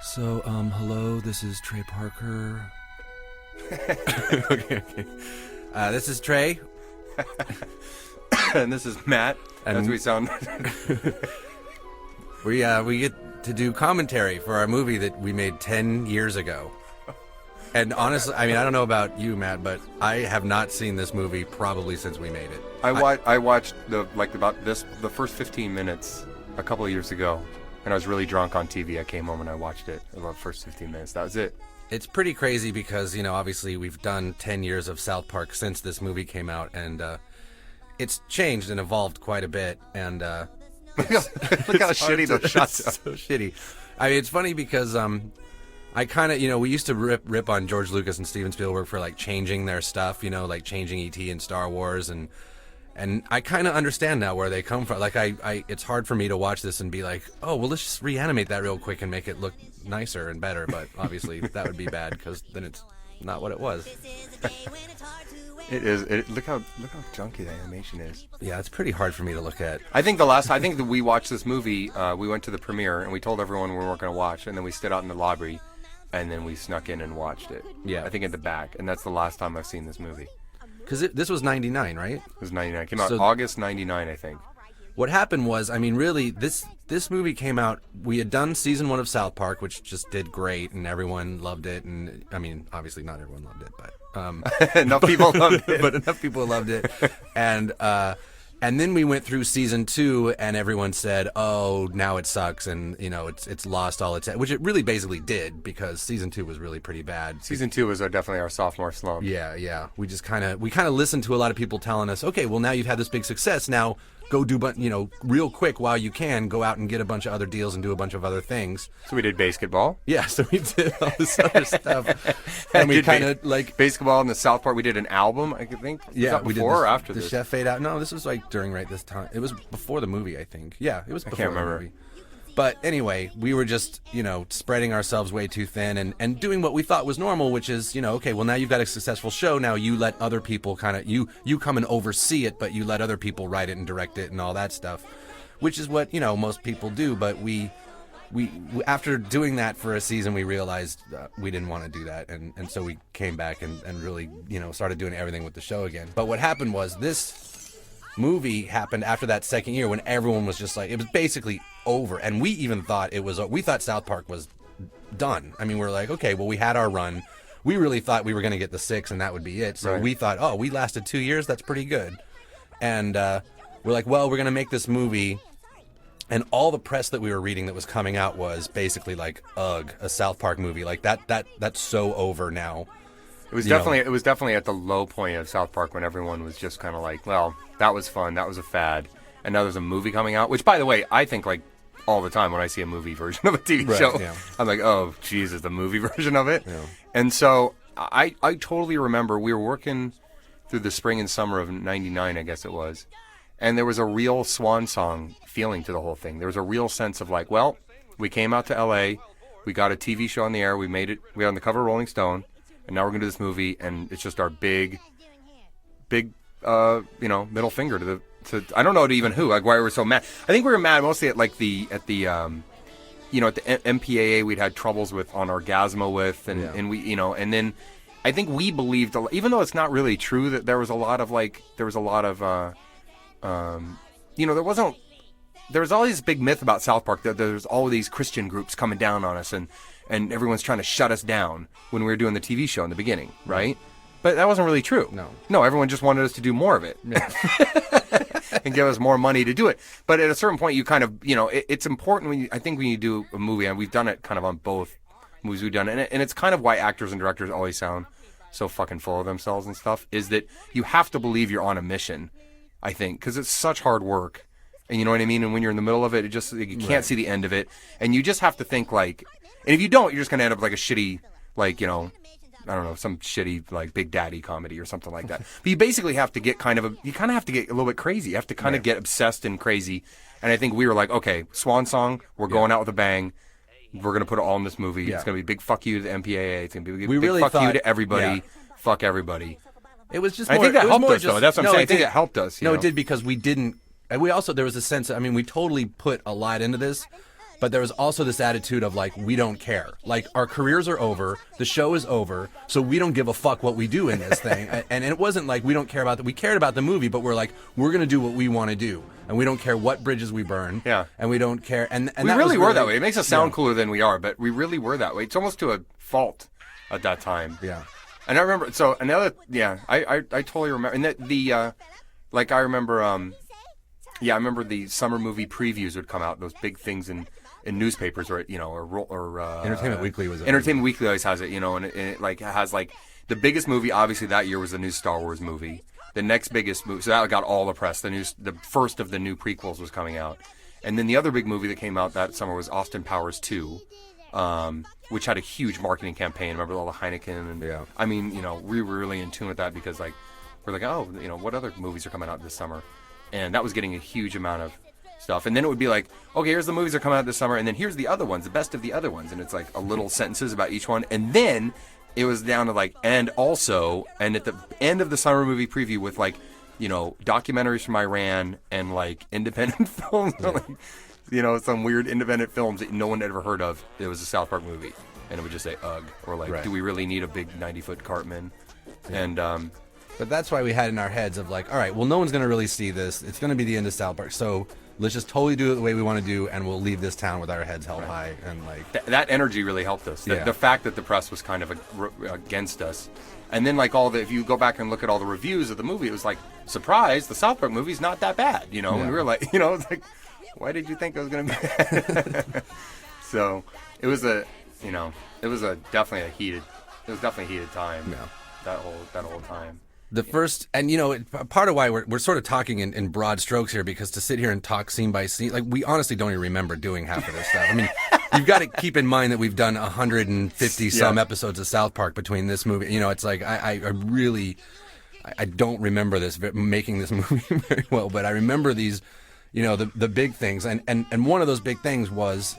So, hello, this is Trey Parker. okay. This is Trey. And this is Matt, as we sound. We get to do commentary for our movie that we made 10 years ago. And honestly, I mean, I don't know about you, Matt, but I have not seen this movie probably since we made it. I watched the first 15 minutes a couple of years ago, and I was really drunk on TV. I came home and I watched it. About the first 15 minutes. That was it. It's pretty crazy because, you know, obviously we've done 10 years of South Park since this movie came out, and it's changed and evolved quite a bit. And look how shitty those shots are. So shitty. I mean, it's funny because I kind of, you know, we used to rip on George Lucas and Steven Spielberg for like changing their stuff, you know, like changing E.T. and Star Wars, and I kind of understand now where they come from. Like it's hard for me to watch this and be like, oh, well, let's just reanimate that real quick and make it look nicer and better. But obviously that would be bad because then it's not what it was. It is. Look how junky the animation is. Yeah, it's pretty hard for me to look at. I think that we watched this movie, we went to the premiere and we told everyone we weren't going to watch, and then we stood out in the lobby, and then we snuck in and watched it. Yeah. I think at the back, and that's the last time I've seen this movie. Because this was 99, right? It was 99. It came out August 99, I think. What happened was, I mean, really, this movie came out, we had done season 1 of South Park, which just did great, and everyone loved it, and, I mean, obviously not everyone loved it, but... enough people loved it. But enough people loved it. And then we went through season 2, and everyone said, oh, now it sucks, and, you know, it's lost all its... Which it really basically did, because season 2 was really pretty bad. Season 2 was definitely our sophomore slump. Yeah. We just kind of listened to a lot of people telling us, okay, well, now you've had this big success, now go do, you know, real quick while you can, go out and get a bunch of other deals and do a bunch of other things. So we did basketball. Yeah, so we did all this other stuff. And we kind of like... Basketball in the South Park, we did an album, I think. Yeah, we did before or after the this? Chef Fade Out. No, this was like during this time. It was before the movie, I think. Yeah, it was before the movie. But anyway, we were just, you know, spreading ourselves way too thin and doing what we thought was normal, which is, you know, okay, well, now you've got a successful show. Now you let other people kind of, you come and oversee it, but you let other people write it and direct it and all that stuff, which is what, you know, most people do. But we after doing that for a season, we realized we didn't want to do that. And so we came back and really, you know, started doing everything with the show again. But what happened was this movie happened after that second year when everyone was just like, it was basically over, and we even thought we thought South Park was done. I mean, we're like, okay, well, we had our run. We really thought we were going to get the 6 and that would be it. So we thought, oh, we lasted 2 years. That's pretty good. And we're like, well, we're going to make this movie. And all the press that we were reading that was coming out was basically like, ugh, a South Park movie. Like that's so over now. It was definitely at the low point of South Park when everyone was just kind of like, well, that was fun, that was a fad, and now there's a movie coming out. Which, by the way, I think like all the time when I see a movie version of a TV show, I'm like, oh, Jesus, the movie version of it. Yeah. And so I totally remember we were working through the spring and summer of '99, I guess it was, and there was a real Swansong feeling to the whole thing. There was a real sense of like, well, we came out to L.A., we got a TV show on the air, we made it, we were on the cover of Rolling Stone. And now we're going to do this movie, and it's just our big, you know, middle finger to I don't know to even who, like why we were so mad. I think we were mad mostly at like the MPAA we'd had troubles with on Orgasmo with, and we, you know, and then I think we believed, even though it's not really true, that there was a lot of you know, there was all this big myth about South Park that there's all of these Christian groups coming down on us and everyone's trying to shut us down when we were doing the TV show in the beginning, right? But that wasn't really true. No, everyone just wanted us to do more of it and give us more money to do it. But at a certain point, you kind of, you know, it's important I think when you do a movie, and we've done it kind of on both movies we've done, and it's kind of why actors and directors always sound so fucking full of themselves and stuff, is that you have to believe you're on a mission, I think, because it's such hard work. And you know what I mean? And when you're in the middle of it, you can't see the end of it. And you just have to think like, and if you don't, you're just going to end up like a shitty, like, you know, I don't know, some shitty like Big Daddy comedy or something like that. But you basically have to get you kind of have to get a little bit crazy. You have to kind of get obsessed and crazy. And I think we were like, okay, Swansong, we're going out with a bang. We're going to put it all in this movie. Yeah. It's going to be a big fuck you to the MPAA. It's going to be a big fuck you to everybody. Yeah. Fuck everybody. It was just more, I think that helped us, though. That's what I'm saying. I think it helped us. No, it did, because we didn't. And we also, there was a sense, I mean, we totally put a lot into this, but there was also this attitude of like, we don't care. Like, our careers are over, the show is over, so we don't give a fuck what we do in this thing. And it wasn't like we don't care about that. We cared about the movie, but we're like, we're going to do what we want to do. And we don't care what bridges we burn. Yeah. And we don't care. And we really were that way. It makes us sound cooler than we are, but we really were that way. It's almost to a fault at that time. Yeah. And I remember, so another, I totally remember. And like I remember, I remember the summer movie previews would come out, those big things in newspapers or Entertainment Weekly was it? Entertainment Weekly always has it, and it like has like the biggest movie obviously that year was the new Star Wars movie. The next biggest movie, so that got all the press. The first of the new prequels was coming out, and then the other big movie that came out that summer was Austin Powers 2, which had a huge marketing campaign. Remember all the Heineken and I mean, we were really in tune with that because like we're like, oh, what other movies are coming out this summer, and that was getting a huge amount of stuff. And then it would be like, okay, here's the movies that are coming out this summer, and then here's the other ones, the best of the other ones, and it's like a little sentences about each one, and then it was down to like, and also, and at the end of the summer movie preview with like, documentaries from Iran and like independent films, like, some weird independent films that no one had ever heard of. It was a South Park movie, and it would just say ugh, or like, do we really need a big 90-foot Cartman? And but that's why we had in our heads of like, all right, well, no one's going to really see this. It's going to be the end of South Park, so let's just totally do it the way we want to do, and we'll leave this town with our heads held high. And like that energy really helped us. The fact that the press was kind of against us, and then like if you go back and look at all the reviews of the movie, it was like, surprise, the South Park movie's not that bad, And we were like, it's like, why did you think it was going to be? So it was definitely a heated time. Yeah. That whole time. The first, and part of why we're sort of talking in broad strokes here, because to sit here and talk scene by scene, like we honestly don't even remember doing half of this stuff. I mean, you've got to keep in mind that we've done 150 some episodes of South Park between this movie. It's like I really don't remember making this movie very well, but I remember these, the big things, and one of those big things was,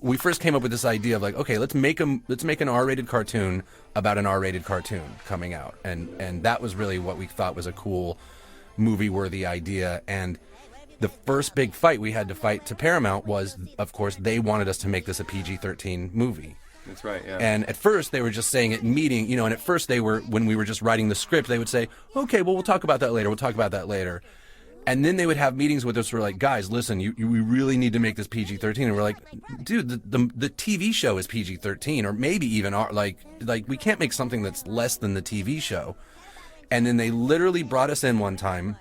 we first came up with this idea of like, okay, let's make an R-rated cartoon about an R-rated cartoon coming out, and that was really what we thought was a cool movie-worthy idea. And the first big fight we had to fight to Paramount was, of course, they wanted us to make this a PG-13 movie. That's right, yeah. And at first they were just saying at meeting, and at first when we were just writing the script, they would say, okay, well, we'll talk about that later. And then they would have meetings with us where like, guys, listen, we really need to make this PG-13. And we're like, dude, the TV show is PG-13, or maybe even like we can't make something that's less than the TV show. And then they literally brought us in one time,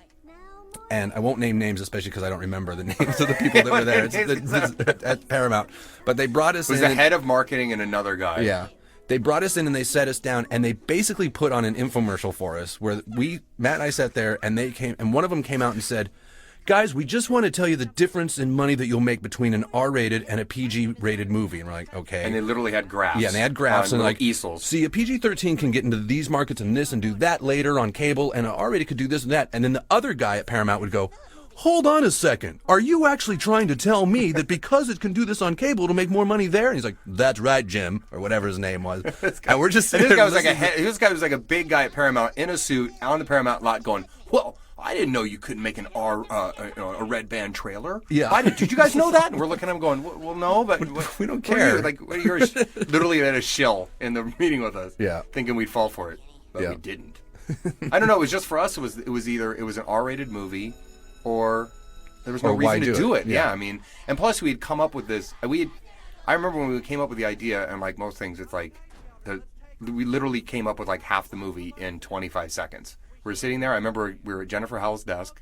and I won't name names, especially because I don't remember the names of the people that were there at Paramount. But they brought us in. It was the head of marketing and another guy. Yeah. They brought us in and they set us down, and they basically put on an infomercial for us where Matt and I sat there, and they came, and one of them came out and said, guys, we just want to tell you the difference in money that you'll make between an R-rated and a PG-rated movie. And we're like, okay. And they literally had graphs. Yeah, and they had graphs and like easels. See, a PG-13 can get into these markets and this and do that later on cable, and an R-rated could do this and that. And then the other guy at Paramount would go, hold on a second. Are you actually trying to tell me that because it can do this on cable, it'll make more money there? And he's like, that's right, Jim, or whatever his name was. And we're just this guy was like a big guy at Paramount in a suit on the Paramount lot going, well, I didn't know you couldn't make a red band trailer. Yeah. Did you guys know that? And we're looking at him going, well, no, but we don't care. You're literally at a shill in the meeting with us. Yeah. Thinking we'd fall for it, but we didn't. I don't know. It was just for us. It was either an R-rated movie, or there was no reason to do it. Yeah, I mean, and plus we had come up with this. I remember when we came up with the idea, and like most things, it's like we literally came up with like half the movie in 25 seconds. We were sitting there. I remember we were at Jennifer Howell's desk,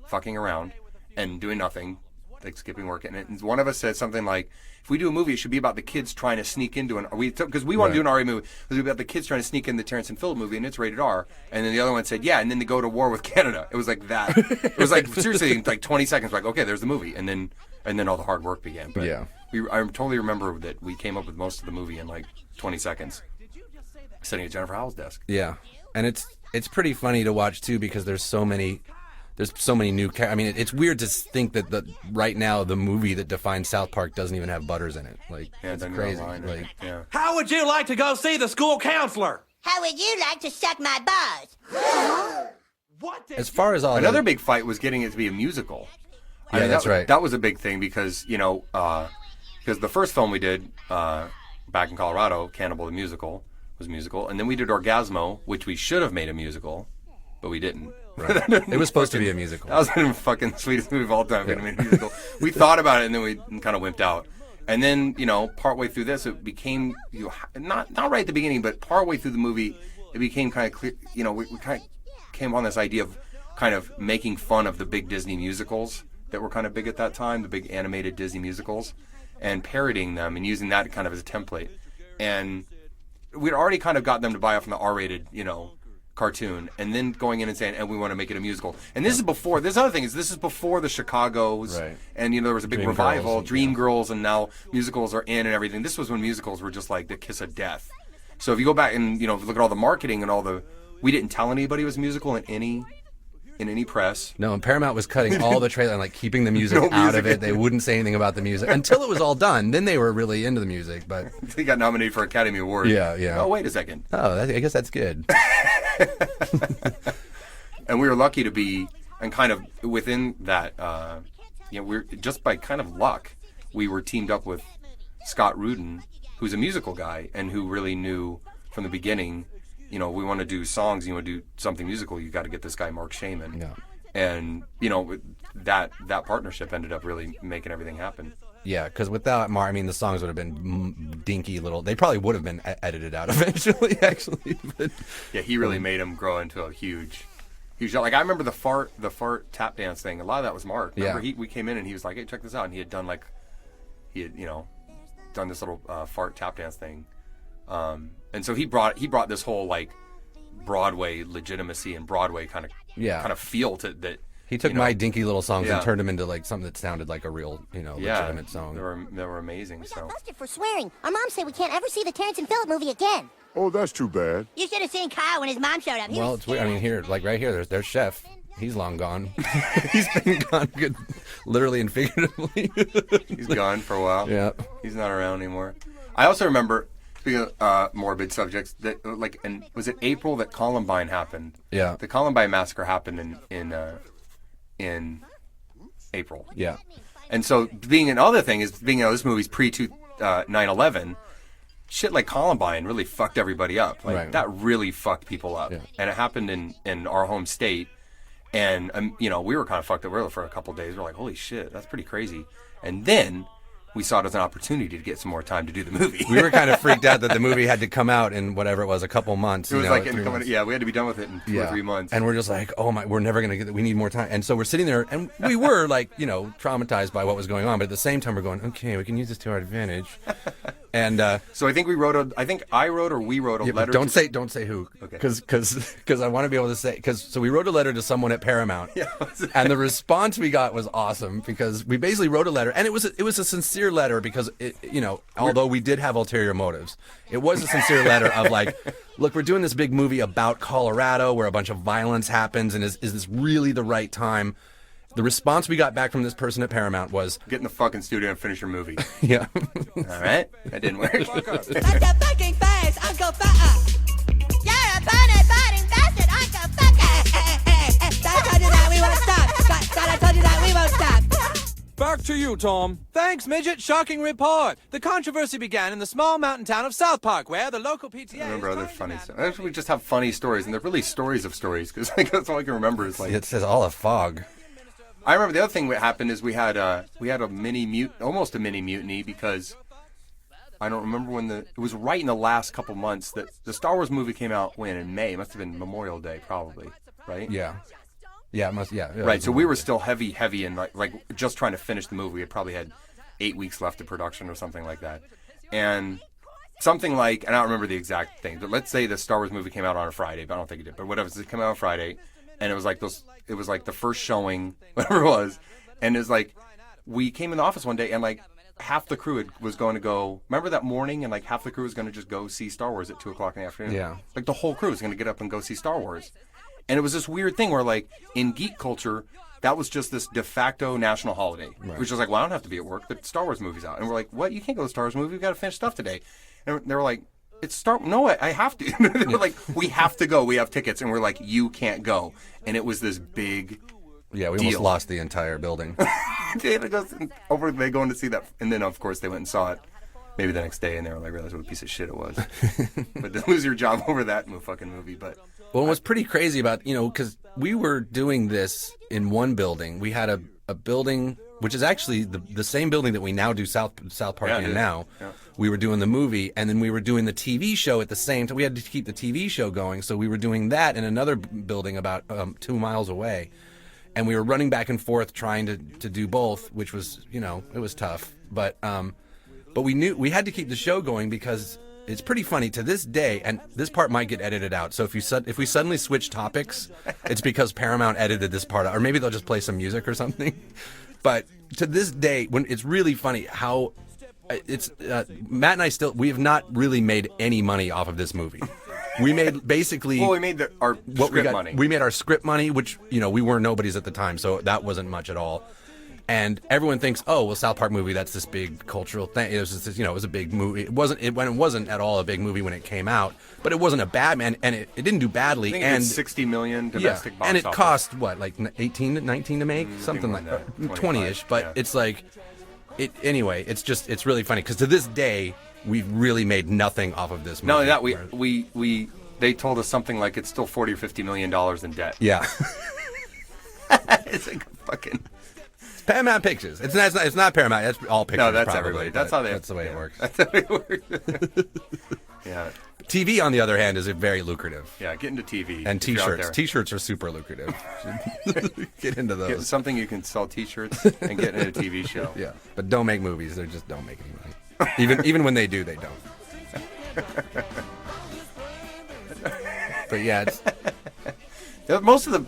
fucking around and doing nothing, like skipping work. And one of us said something like, if we do a movie, it should be about the kids trying to sneak into because we want to do an R movie. It would be about the kids trying to sneak in the Terrence and Phillip movie, and it's rated R. And then the other one said, yeah, and then they go to war with Canada. It was like that. It was like, seriously, in like 20 seconds, like, okay, there's the movie. And then all the hard work began. But I totally remember that we came up with most of the movie in like 20 seconds, sitting at Jennifer Howell's desk. Yeah. And it's pretty funny to watch too, because there's so many new I mean, it's weird to think that right now the movie that defines South Park doesn't even have Butters in it. Like, it's crazy. Like, how would you like to go see the school counselor? How would you like to suck my balls? As far as all another big fight was getting it to be a musical. Yeah, that's right. That was a big thing because, because the first film we did back in Colorado, Cannibal the Musical, was musical. And then we did Orgasmo, which we should have made a musical, but we didn't. Right. It was supposed to be a musical. That was the fucking sweetest movie of all time. Yeah. Made a musical. We thought about it, and then we kind of wimped out. And then, partway through this, it became, not right at the beginning, but partway through the movie, it became kind of clear, we kind of came on this idea of kind of making fun of the big Disney musicals that were kind of big at that time, the big animated Disney musicals, and parodying them and using that kind of as a template. And we'd already kind of got them to buy off on the R-rated, cartoon, and then going in and saying, and we want to make it a musical. And this is before, this other thing is, this is before the Chicagos, right. And there was a big revival, Dreamgirls, and now musicals are in and everything. This was when musicals were just like the kiss of death. So if you go back and, look at all the marketing and we didn't tell anybody it was musical in any press. No, and Paramount was cutting all the trailer and like keeping the music out of it. They wouldn't say anything about the music until it was all done. Then they were really into the music, but they got nominated for Academy Award. Yeah. Oh, wait a second. Oh, I guess that's good. And we were lucky to be, and kind of within that, we're just by kind of luck, we were teamed up with Scott Rudin, who's a musical guy and who really knew from the beginning, we want to do songs, you want to do something musical, you got to get this guy Mark Shaman. Yeah. And, that partnership ended up really making everything happen. Yeah, because without Mark, the songs would have been dinky little. They probably would have been edited out eventually, actually. But, yeah, he really made them grow into a huge. Like I remember the fart tap dance thing. A lot of that was Mark. Remember, we came in and he was like, "Hey, check this out," and he had done done this little fart tap dance thing. And so he brought this whole like Broadway legitimacy and Broadway kind of feel to that. He took my dinky little songs and turned them into like something that sounded like a real, legitimate song. They were amazing. We got busted for swearing. Our mom said we can't ever see the Terrence and Phillip movie again. Oh, that's too bad. You should have seen Kyle when his mom showed up. Well, it's weird. Here, like right here, there's Chef. He's long gone. He's been gone, good, literally and figuratively. He's gone for a while. Yeah, he's not around anymore. I also remember, speaking of morbid subjects, that was it April that Columbine happened? Yeah, the Columbine massacre happened in April. Yeah. And so another thing is this movie's pre 9/11, shit like Columbine really fucked everybody up. Like that really fucked people up. Yeah. And it happened in our home state. And we were kind of fucked up for a couple of days. We're like, holy shit, that's pretty crazy. And then we saw it as an opportunity to get some more time to do the movie. We were kind of freaked out that the movie had to come out in whatever it was, a couple months. It was we had to be done with it in 2 or 3 months. And we're just like, oh my, we're never going to we need more time. And so we're sitting there, and we were like, traumatized by what was going on. But at the same time, we're going, okay, we can use this to our advantage. And so I think we wrote I wrote or we wrote a letter. Don't say who, okay? Because I want to be able to say so we wrote a letter to someone at Paramount, and the response we got was awesome because we basically wrote a letter, and it was a sincere letter because although we did have ulterior motives, it was a sincere letter of like, look, we're doing this big movie about Colorado where a bunch of violence happens, and is this really the right time? The response we got back from this person at Paramount was, get in the fucking studio and finish your movie. Yeah. All right? That didn't work. That's a fucking face, Uncle Pacq. You're a bunny-biting bastard, Uncle Pacq. I told you that we won't stop. I told you that we won't stop. Back to you, Tom. Thanks, Midget. Shocking report. The controversy began in the small mountain town of Sawphf, where the local PTA. I remember other funny stuff. Actually, we just have funny stories, and they're really stories of stories because that's all I can remember is like. It says all a fog. I remember the other thing that happened is we had a almost a mini mutiny because I don't remember when it was right in the last couple months that the Star Wars movie came out in May. It must have been Memorial Day probably, right? Yeah. Yeah, it must. Yeah. Right. So we were still heavy and like just trying to finish the movie. We had probably had 8 weeks left of production or something like that, and something like, and I don't remember the exact thing, but let's say the Star Wars movie came out on a Friday, but I don't think it did. But whatever, it came out on Friday. And it was like the first showing, whatever it was. And it's like, we came in the office one day and like half the crew was going to go, remember that morning? And like half the crew was going to just go see Star Wars at 2:00 in the afternoon. Yeah. Like the whole crew was going to get up and go see Star Wars. And it was this weird thing where like in geek culture, that was just this de facto national holiday. Right. Which was like, well, I don't have to be at work. The Star Wars movie's out. And we're like, what? You can't go to the Star Wars movie. We've got to finish stuff today. And they were like, I have to. They were like, we have to go. We have tickets. And we're like, you can't go. And it was this big Yeah, we deal. almost lost the entire building. They go in to see that, and then of course they went and saw it. Maybe the next day, and they were like, realized what a piece of shit it was. But to lose your job over that fucking movie, but... Well, what's pretty crazy about, because we were doing this in one building. We had a building, which is actually the same building that we now do South Park in now. Yeah. We were doing the movie, and then we were doing the TV show at the same time. We had to keep the TV show going, so we were doing that in another building about 2 miles away. And we were running back and forth trying to do both, which was, it was tough. But we knew we had to keep the show going because it's pretty funny to this day, and this part might get edited out. So if we suddenly switch topics, it's because Paramount edited this part out, or maybe they'll just play some music or something. But to this day, when it's really funny how it's Matt and I we have not really made any money off of this movie. We made basically. Well, we made our script money. We made our script money, which we were nobodies at the time, so that wasn't much at all. And everyone thinks, oh, well, South Park movie, that's this big cultural thing. It was just, it was a big movie. It wasn't at all a big movie when it came out, but it wasn't a bad man, and it didn't do badly. I think it did 60 million domestic box and it office. Cost what, like 18, 19 to make, something like that, 20-ish. But it's like, anyway. It's really funny because to this day we've really made nothing off of this movie. Not only that, they told us something like it's still $40 or $50 million in debt. Yeah, it's like fucking. Paramount Pictures. It's not Paramount. That's all Pictures. No, that's probably, everybody. That's the way it works. That's how it works. Yeah. TV, on the other hand, is very lucrative. Yeah, get into TV. And T-shirts. T-shirts are super lucrative. Get into those. Get something you can sell T-shirts and get into a TV show. Yeah, but don't make movies. They just don't make any money. Even when they do, they don't. But yeah, most of the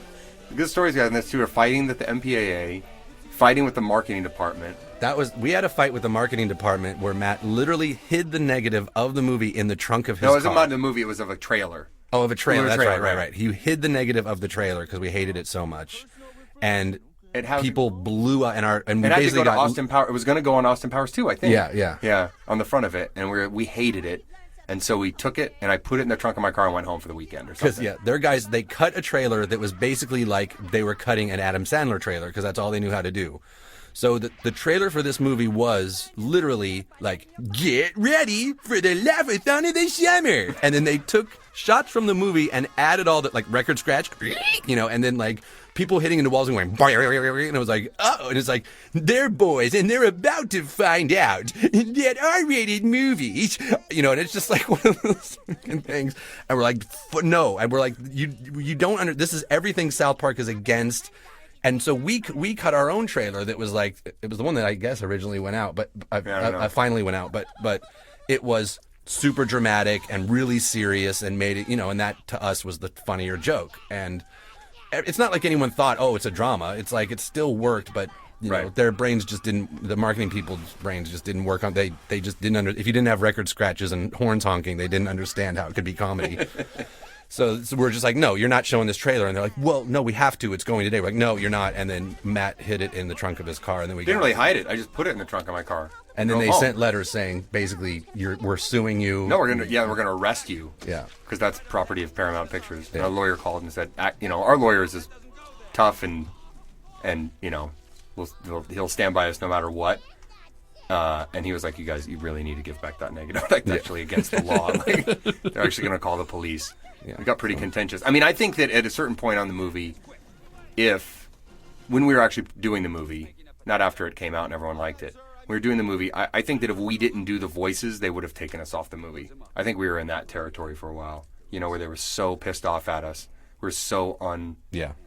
good stories we had in this too are fighting with the MPAA. Fighting with the marketing department. We had a fight with the marketing department where Matt literally hid the negative of the movie in the trunk of his car. No, it wasn't about the movie. It was of a trailer. Oh, of a trailer. That's right. He hid the negative of the trailer because we hated it so much, and people blew up. And we basically got Austin Powers. It was going to go on Austin Powers too, I think. Yeah. On the front of it, and we hated it. And so we took it, and I put it in the trunk of my car and went home for the weekend or something. Because, their guys, they cut a trailer that was basically like they were cutting an Adam Sandler trailer because that's all they knew how to do. So the trailer for this movie was literally like, get ready for the laughathon of the summer. And then they took shots from the movie and added all the, like, record scratch, and then, like, people hitting into walls and going, and it was like, oh, and it's like, they're boys and they're about to find out that R-rated movies, and it's just like one of those things. And we're like, no. And we're like, you don't this is everything South Park is against. And so we cut our own trailer that was like, it was the one that I guess originally went out, but I finally went out, but it was super dramatic and really serious and made it, and that to us was the funnier joke. And it's not like anyone thought, oh, it's a drama. It's like it still worked, but their brains just didn't. The marketing people's brains just didn't work on. They just didn't if you didn't have record scratches and horns honking, they didn't understand how it could be comedy. So we're just like, no, you're not showing this trailer, and they're like, well, no, we have to. It's going today. We're like, no, you're not. And then Matt hid it in the trunk of his car, and then we didn't really hide it. I just put it in the trunk of my car. And then they sent letters saying, basically, we're suing you. No, we're gonna arrest you. Yeah, because that's property of Paramount Pictures. Yeah. And a lawyer called and said, our lawyer is just tough and he'll stand by us no matter what. And he was like, you guys, you really need to give back that negative. That's actually against the law. Like, they're actually gonna call the police. Yeah. It got pretty contentious. I mean, I think that at a certain point on the movie, when we were actually doing the movie, not after it came out and everyone liked it, we were doing the movie, I think that if we didn't do the voices, they would have taken us off the movie. I think we were in that territory for a while, where they were so pissed off at us. We were so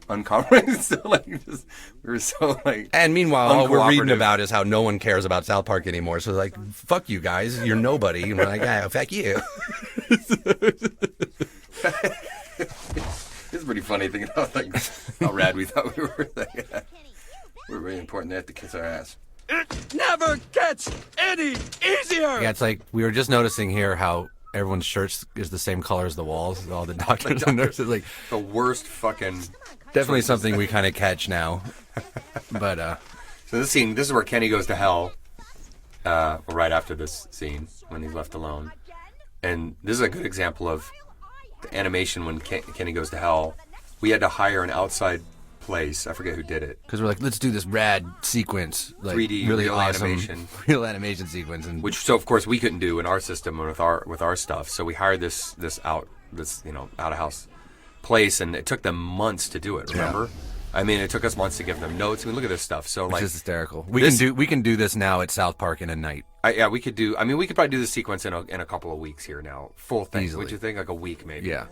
uncompromised. So we were so like. And meanwhile, all we're reading about is how no one cares about South Park anymore. So like, fuck you guys, you're nobody. And we're like, fuck you. It's pretty funny thinking about how rad we thought we were. We're really important. They have to kiss our ass. It never gets any easier. Yeah, it's like we were just noticing here how everyone's shirts is the same color as the walls. All the doctors and nurses, like the worst fucking. Definitely something we kind of catch now. But so this is where Kenny goes to hell. Right after this scene when he's left alone, and this is a good example of the animation when Kenny goes to hell. We had to hire an outside place. I forget who did it. Because we're like, let's do this rad sequence, like 3D really real awesome animation. real animation sequence, and So of course we couldn't do in our system and with our stuff. So we hired this out of house place, and it took them months to do it. Remember? I mean, it took us months to give them notes. I mean, look at this stuff. So it's like, just hysterical. We can do this now at South Park in a night. we could do. I mean, we could probably do this sequence in a couple of weeks here now, full thing. Easily. Would you think like a week maybe? Yeah.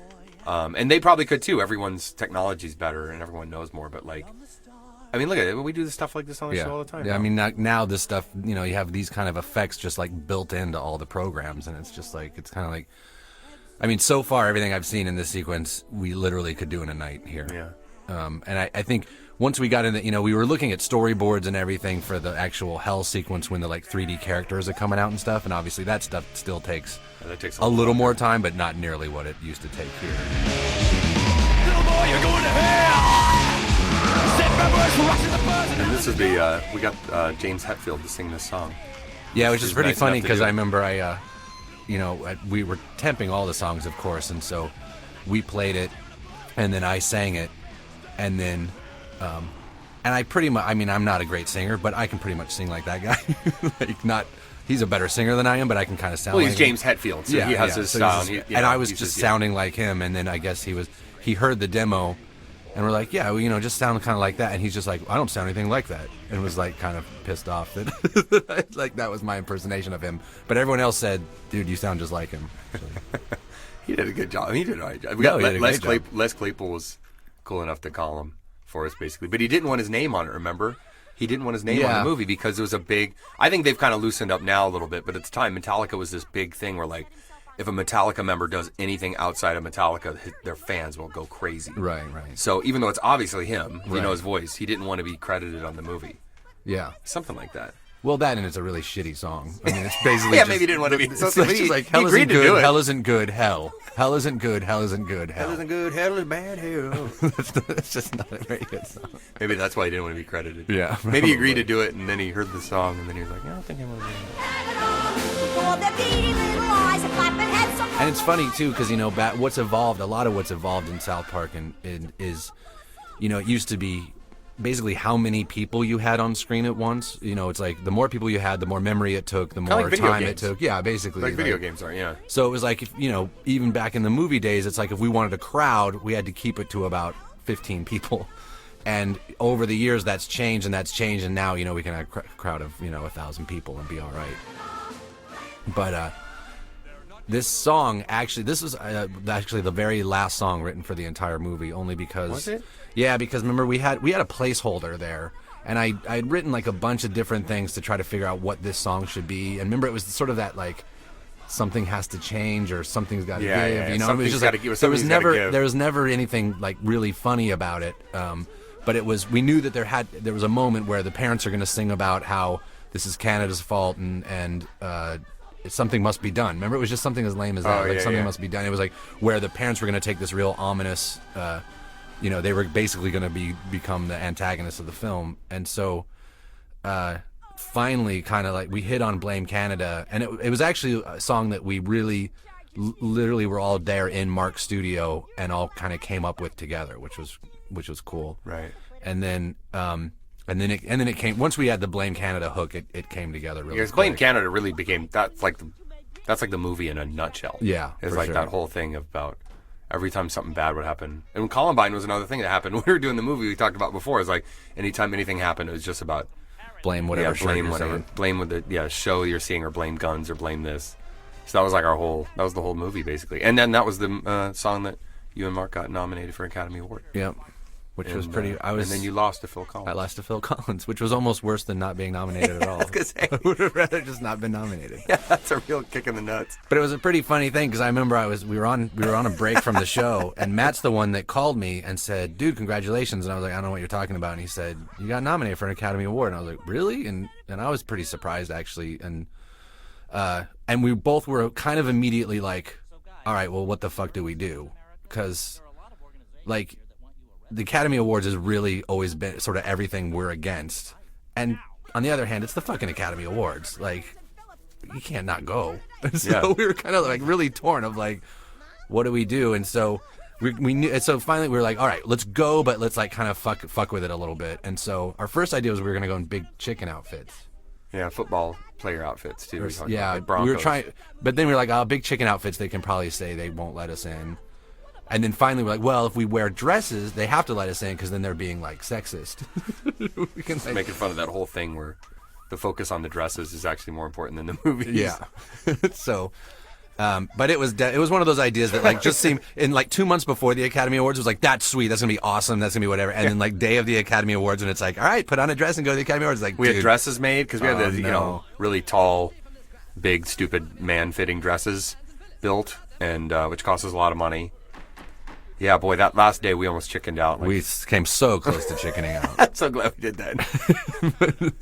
And they probably could too. Everyone's technology's better and everyone knows more. But like, I mean, look at it. We do this stuff like this on the show all the time. Yeah, I mean, now this stuff, you have these kind of effects just like built into all the programs, and it's just like, it's kind of like, I mean, so far everything I've seen in this sequence, we literally could do in a night here. Yeah. And I think once we got into, we were looking at storyboards and everything for the actual hell sequence when the like 3D characters are coming out and stuff, and obviously that stuff still takes That takes a little more time, but not nearly what it used to take here. Little boy, you're going to hell. Set my voice rushing the buzz. And this is the we got James Hetfield to sing this song. Yeah, which is pretty nice funny enough to because do I it. remember we were temping all the songs, of course, and so we played it, and then I sang it, and then, and I pretty much, I mean, I'm not a great singer, but I can pretty much sing like that guy. He's a better singer than I am, but I can kind of sound Well, like he's him. James Hetfield, so he has his so sound. and I was just sounding like him, and then I guess he heard the demo, and we're like, yeah, well, just sound kind of like that, and he's just like, I don't sound anything like that, and was like kind of pissed off that like that was my impersonation of him, but everyone else said, dude, you sound just like him. He did a good job. He did all right. he did a great job. Les Claypool was cool enough to call him for us, basically, but he didn't want his name on it. Remember? He didn't want his name on the movie because it was a big. I think they've kind of loosened up now a little bit, but at the time, Metallica was this big thing where like, if a Metallica member does anything outside of Metallica, their fans will go crazy. Right. So even though it's obviously him, you Right. know his voice, he didn't want to be credited on the movie. Yeah. Something like that. Well, that and it's a really shitty song. I mean, it's basically Yeah, just, maybe he didn't want to be. It's So, like, but just he- like he hell agreed isn't to do good, it. hell isn't good, hell. Hell isn't good, hell isn't good, hell. Hell isn't good, hell is bad, hell. It's just not a very good song. Maybe that's why he didn't want to be credited. Yeah, Maybe he agreed probably. to do it, and then he heard the song, and then he was like, I don't think I want to do it. And it's funny too, because what's evolved. A lot of what's evolved in South Park is, it used to be basically how many people you had on screen at once. It's like the more people you had, the more memory it took, the more like video time it games. took. Yeah, basically. Like video games are, yeah. So it was like, if, even back in the movie days, it's like if we wanted a crowd, we had to keep it to about 15 people. And over the years, that's changed, and now, we can have a crowd of, 1,000 people and be all right. But this song, this was actually the very last song written for the entire movie, only because... Was it? Yeah, because remember, we had a placeholder there, and I'd written like a bunch of different things to try to figure out what this song should be. And remember, it was sort of that like, something has to change or something's got to give. It was just like, there was never anything like really funny about it. But we knew that there was a moment where the parents are going to sing about how this is Canada's fault and something must be done. Remember, it was just something as lame as that. Something must be done. It was like where the parents were going to take this real ominous. They were basically going to become the antagonists of the film, and so. Finally, kind of like we hit on Blame Canada, and it was actually a song that we really literally were all there in Mark's studio and all kind of came up with together, which was cool. Right. And then it came once we had the Blame Canada hook, it came together really Because quick. Blame Canada really became that's like the movie in a nutshell. Yeah, it's for like sure. that whole thing about every time something bad would happen. And when Columbine was another thing that happened. When we were doing the movie we talked about before, it's like anytime anything happened, it was just about blame whatever shirt blame you're whatever, saying. blame with the show you're seeing, or blame guns, or blame this. So that was like that was the whole movie basically. And then that was the song that you and Mark got nominated for an Academy Award. Yep. Which was pretty. And then you lost to Phil Collins. I lost to Phil Collins, which was almost worse than not being nominated at all. I was gonna say. I would have rather just not been nominated. Yeah, that's a real kick in the nuts. But it was a pretty funny thing because I remember we were on a break from the show, and Matt's the one that called me and said, "Dude, congratulations!" And I was like, "I don't know what you're talking about." And he said, "You got nominated for an Academy Award." And I was like, "Really?" And I was pretty surprised actually, and we both were kind of immediately like, "All right, well, what the fuck do we do?" Because like. The Academy Awards has really always been sort of everything we're against. And on the other hand, it's the fucking Academy Awards. Like, you can't not go. So we were kind of like really torn of like, what do we do? And so we knew, and so finally we were like, all right, let's go, but let's like kind of fuck with it a little bit. And so our first idea was we were gonna go in big chicken outfits. Yeah, football player outfits too. Yeah, like Broncos. we were trying, but then we were like, oh, big chicken outfits. They can probably say they won't let us in. And then finally we're like, well, if we wear dresses, they have to let us in because then they're being like sexist. We can say, making fun of that whole thing where the focus on the dresses is actually more important than the movies. yeah. So. But it was one of those ideas that like just seemed in like 2 months before the Academy Awards was like, that's sweet, that's gonna be awesome, that's gonna be whatever, and then like day of the Academy Awards when it's like, all right, put on a dress and go to the Academy Awards, like we dude, had dresses made because we had the no. really tall, big, stupid man-fitting dresses built, and which cost us a lot of money. Yeah, boy, that last day we almost chickened out. Like, we came so close to chickening out. I'm so glad we did that.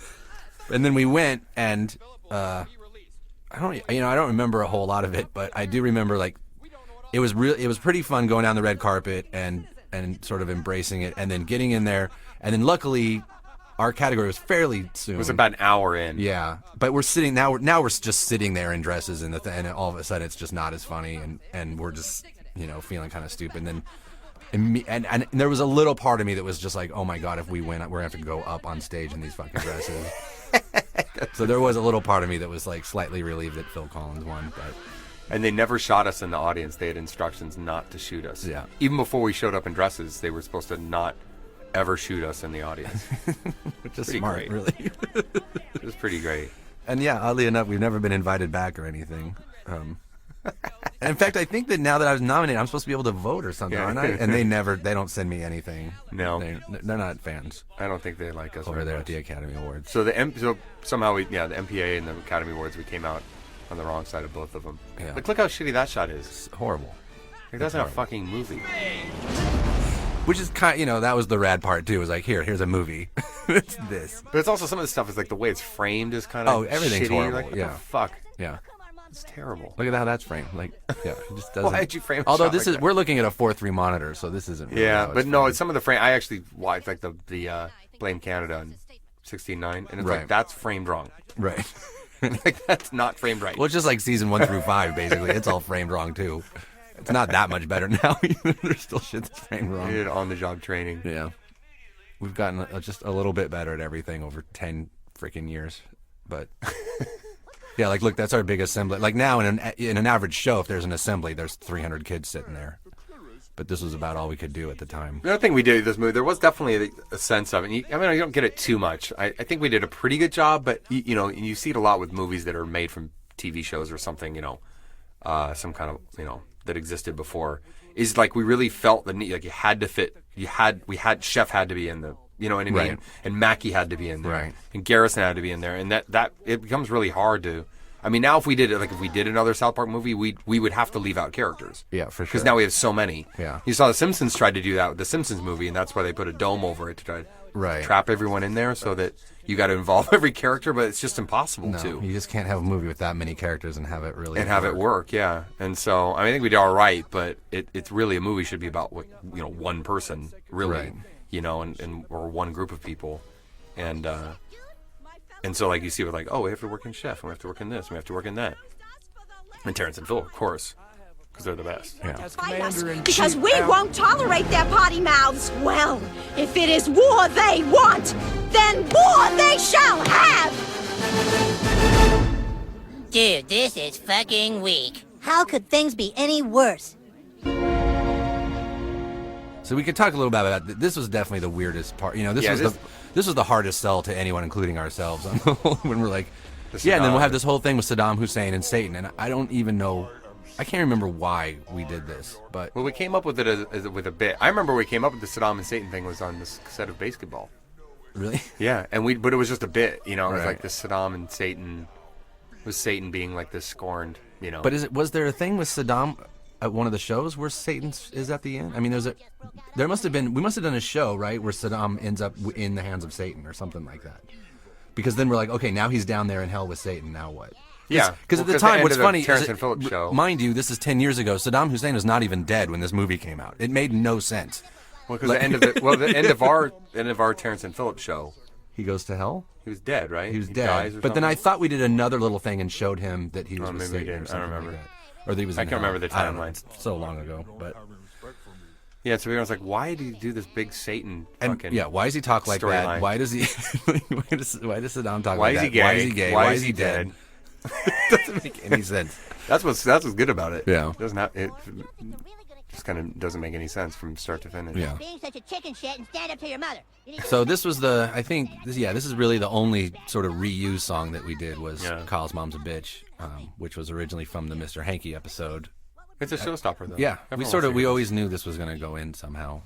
And then we went and. I don't remember a whole lot of it, but I do remember like it was pretty fun going down the red carpet and sort of embracing it, and then getting in there, and then luckily our category was fairly soon. It was about an hour in. Yeah, but we're sitting now. We're just sitting there in dresses, and and all of a sudden it's just not as funny, and we're just feeling kind of stupid. And there was a little part of me that was just like, oh my god, if we win, we're gonna have to go up on stage in these fucking dresses. So there was a little part of me that was like slightly relieved that Phil Collins won, but and they never shot us in the audience. They had instructions not to shoot us. Yeah. Even before we showed up in dresses, they were supposed to not ever shoot us in the audience. which is Pretty smart, great. really. It was pretty great. And yeah, oddly enough, we've never been invited back or anything. And in fact, I think that now that I was nominated, I'm supposed to be able to vote or something, aren't I? And they don't send me anything. No. They're not fans I don't think they like us over very there much. at the Academy Awards. So somehow the MPAA and the Academy Awards, we came out on the wrong side of both of them. Yeah. Like, look how shitty that shot is. It's horrible. Like, that's not a fucking movie. Which is kind of, that was the rad part too. Was like, here's a movie. It's this. But it's also some of the stuff is like the way it's framed is kind of everything's shitty. horrible. Like, what yeah. the fuck? Yeah. It's terrible. Look at how that's framed. Like, yeah, it just doesn't. Why'd you frame a Although shot this like is, that? we're looking at a 4:3 monitor, so this isn't. Really Yeah, how but it's no, framed. it's some of the frame. I actually watched like the Blame Canada in 16:9, and it's Right. like that's framed wrong. Right. Like that's not framed right. Well, it's just like season 1 through 5, basically. It's all framed wrong too. It's not that much better now. There's still shit that's framed wrong. We did on-the-job training. Yeah, we've gotten just a little bit better at everything over 10 freaking years, but. Yeah, like look, that's our big assembly. Like now in an average show, if there's an assembly, there's 300 kids sitting there. But this was about all we could do at the time. The other thing we did with this movie, there was definitely a sense of it. You don't get it too much. I think we did a pretty good job, but you see it a lot with movies that are made from TV shows or something. Some kind of that existed before. Is like we really felt the need. Like you had to fit. Chef had to be in the. You know what I mean? Right. And Mackie had to be in there. Right. And Garrison had to be in there. And that it becomes really hard to. I mean, now if we did another South Park movie, we would have to leave out characters. Yeah, for sure. Because now we have so many. Yeah. You saw The Simpsons tried to do that with the Simpsons movie, and that's why they put a dome over it to try to trap everyone in there, so that you got to involve every character, but it's just impossible to. You just can't have a movie with that many characters and have it really have it work. Yeah. And so I think we did all right, but it's really a movie should be about one person really. Right. Or one group of people, and so like you see, we're like, oh, we have to work in Chef, and we have to work in this, and we have to work in that, and Terrence and Phil, of course, because they're the best. Yeah. Because we won't tolerate their potty mouths. Well, if it is war they want, then war they shall have! Dude, this is fucking weak. How could things be any worse? So we could talk a little bit about that. This was definitely the weirdest part. This was the hardest sell to anyone, including ourselves, when we're like, and then we'll have this whole thing with Saddam Hussein and Satan, and I don't even know. I can't remember why we did this, but we came up with it with a bit. I remember we came up with the Saddam and Satan thing was on this set of Basketball. Really? Yeah, but it was just a bit. It was Right. like the Saddam and Satan, was Satan being like this scorned. But was there a thing with Saddam at one of the shows where Satan is at the end? I mean, we must have done a show, right, where Saddam ends up in the hands of Satan or something like that. Because then we're like, okay, now he's down there in hell with Satan. Now what? Yeah, because at the time, what's funny is, Terrence and Phillips show. Mind you, this is 10 years ago. Saddam Hussein was not even dead when this movie came out. It made no sense. Well, because the end of our Terrence and Phillips show, he goes to hell. He was dead, right? He was dies dead. or But then I something? thought we did another little thing and showed him that he was with maybe we Satan or did. I something don't remember. like that. Or that he was. I in can't hell. remember the I don't know. timeline. It's so long ago, but Yeah, so everyone's like, why do you do this big Satan And fucking yeah, why does he talk like that? storyline? Why does he? why does Saddam talk Why like is he that? gay? Why is he gay? Why Why is is he he dead? doesn't make any sense. That's what's good about it. Yeah. It doesn't have it. Just kind of doesn't make any sense from start to finish. Yeah. Being such a chicken shit and stand up to your mother. So this was I think, this is really the only sort of reused song that we did was Kyle's Mom's a Bitch, which was originally from the Mr. Hanky episode. It's a showstopper, though. Yeah, Everyone we always knew this was going to go in somehow.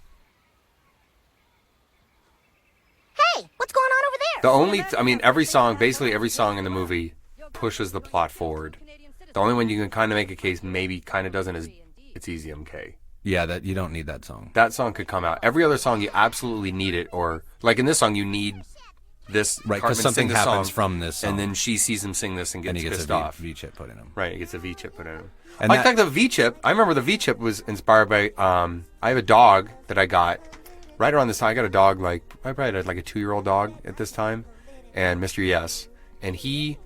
Hey, what's going on over there? basically every song in the movie pushes the plot forward. The only one you can kind of make a case maybe kind of doesn't is It's Easy MK. Yeah, that you don't need that song. That song could come out. Every other song you absolutely need it, or like in this song you need this. Right, Cartman because something sing this happens song, from this song. and then she sees him sing this and and gets he gets pissed a off. V chip put in him. Right, he gets a V chip put in him. And In fact, the V chip. I remember the V chip was inspired by. I have a dog that I got right around this time. I got a dog I probably had like a 2-year-old dog at this time, and Mr. Yes, and he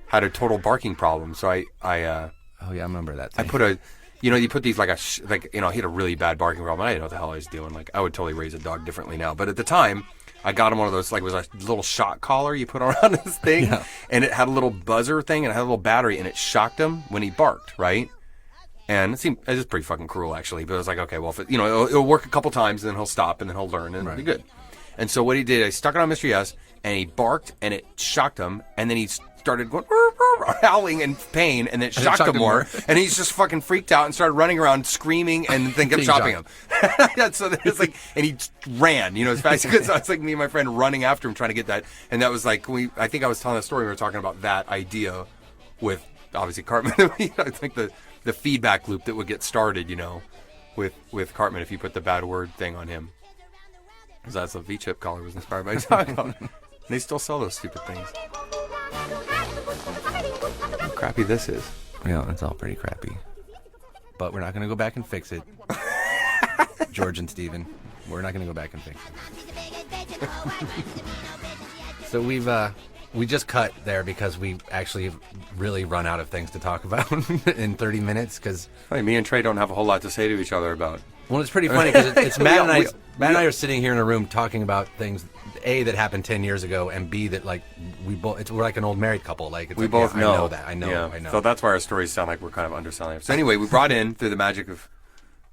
had a total barking problem. So I Oh yeah, I remember that I thing. put a, you put these he had a really bad barking problem. I didn't know what the hell I was doing. Like, I would totally raise a dog differently now. But at the time, I got him one of those, it was a little shock collar you put around his thing. And it had a little buzzer thing and it had a little battery and it shocked him when he barked, right? And it was pretty fucking cruel, actually. But I was like, okay, well, if it'll work a couple times and then he'll stop and then he'll learn and it'll be good. And so what he did, I stuck it on Mr. Yes and he barked and it shocked him. And then he started going howling in pain, and it shocked him more. And he's just fucking freaked out and started running around screaming, and then kept chopping him. So it's like, and he ran, as fast as he could. So it's like me and my friend running after him trying to get that. And that was like I think I was telling a story. We were talking about that idea with obviously Cartman. I think the feedback loop that would get started, with Cartman if you put the bad word thing on him. Because that's a V-chip collar was inspired by Taco. They still sell those stupid things. How crappy this is. Yeah, it's all pretty crappy. But we're not going to go back and fix it. George and Steven, we're not going to go back and fix it. So we just cut there because we actually really run out of things to talk about in 30 minutes. Because me and Trey don't have a whole lot to say to each other about. Well, it's pretty funny because it's Matt and I. Matt and I are sitting here in a room talking about things, A, that happened 10 years ago, and B, that we're like an old married couple. Like we both know. I know that. I know. So that's why our stories sound like we're kind of underselling it. So anyway, we brought in through the magic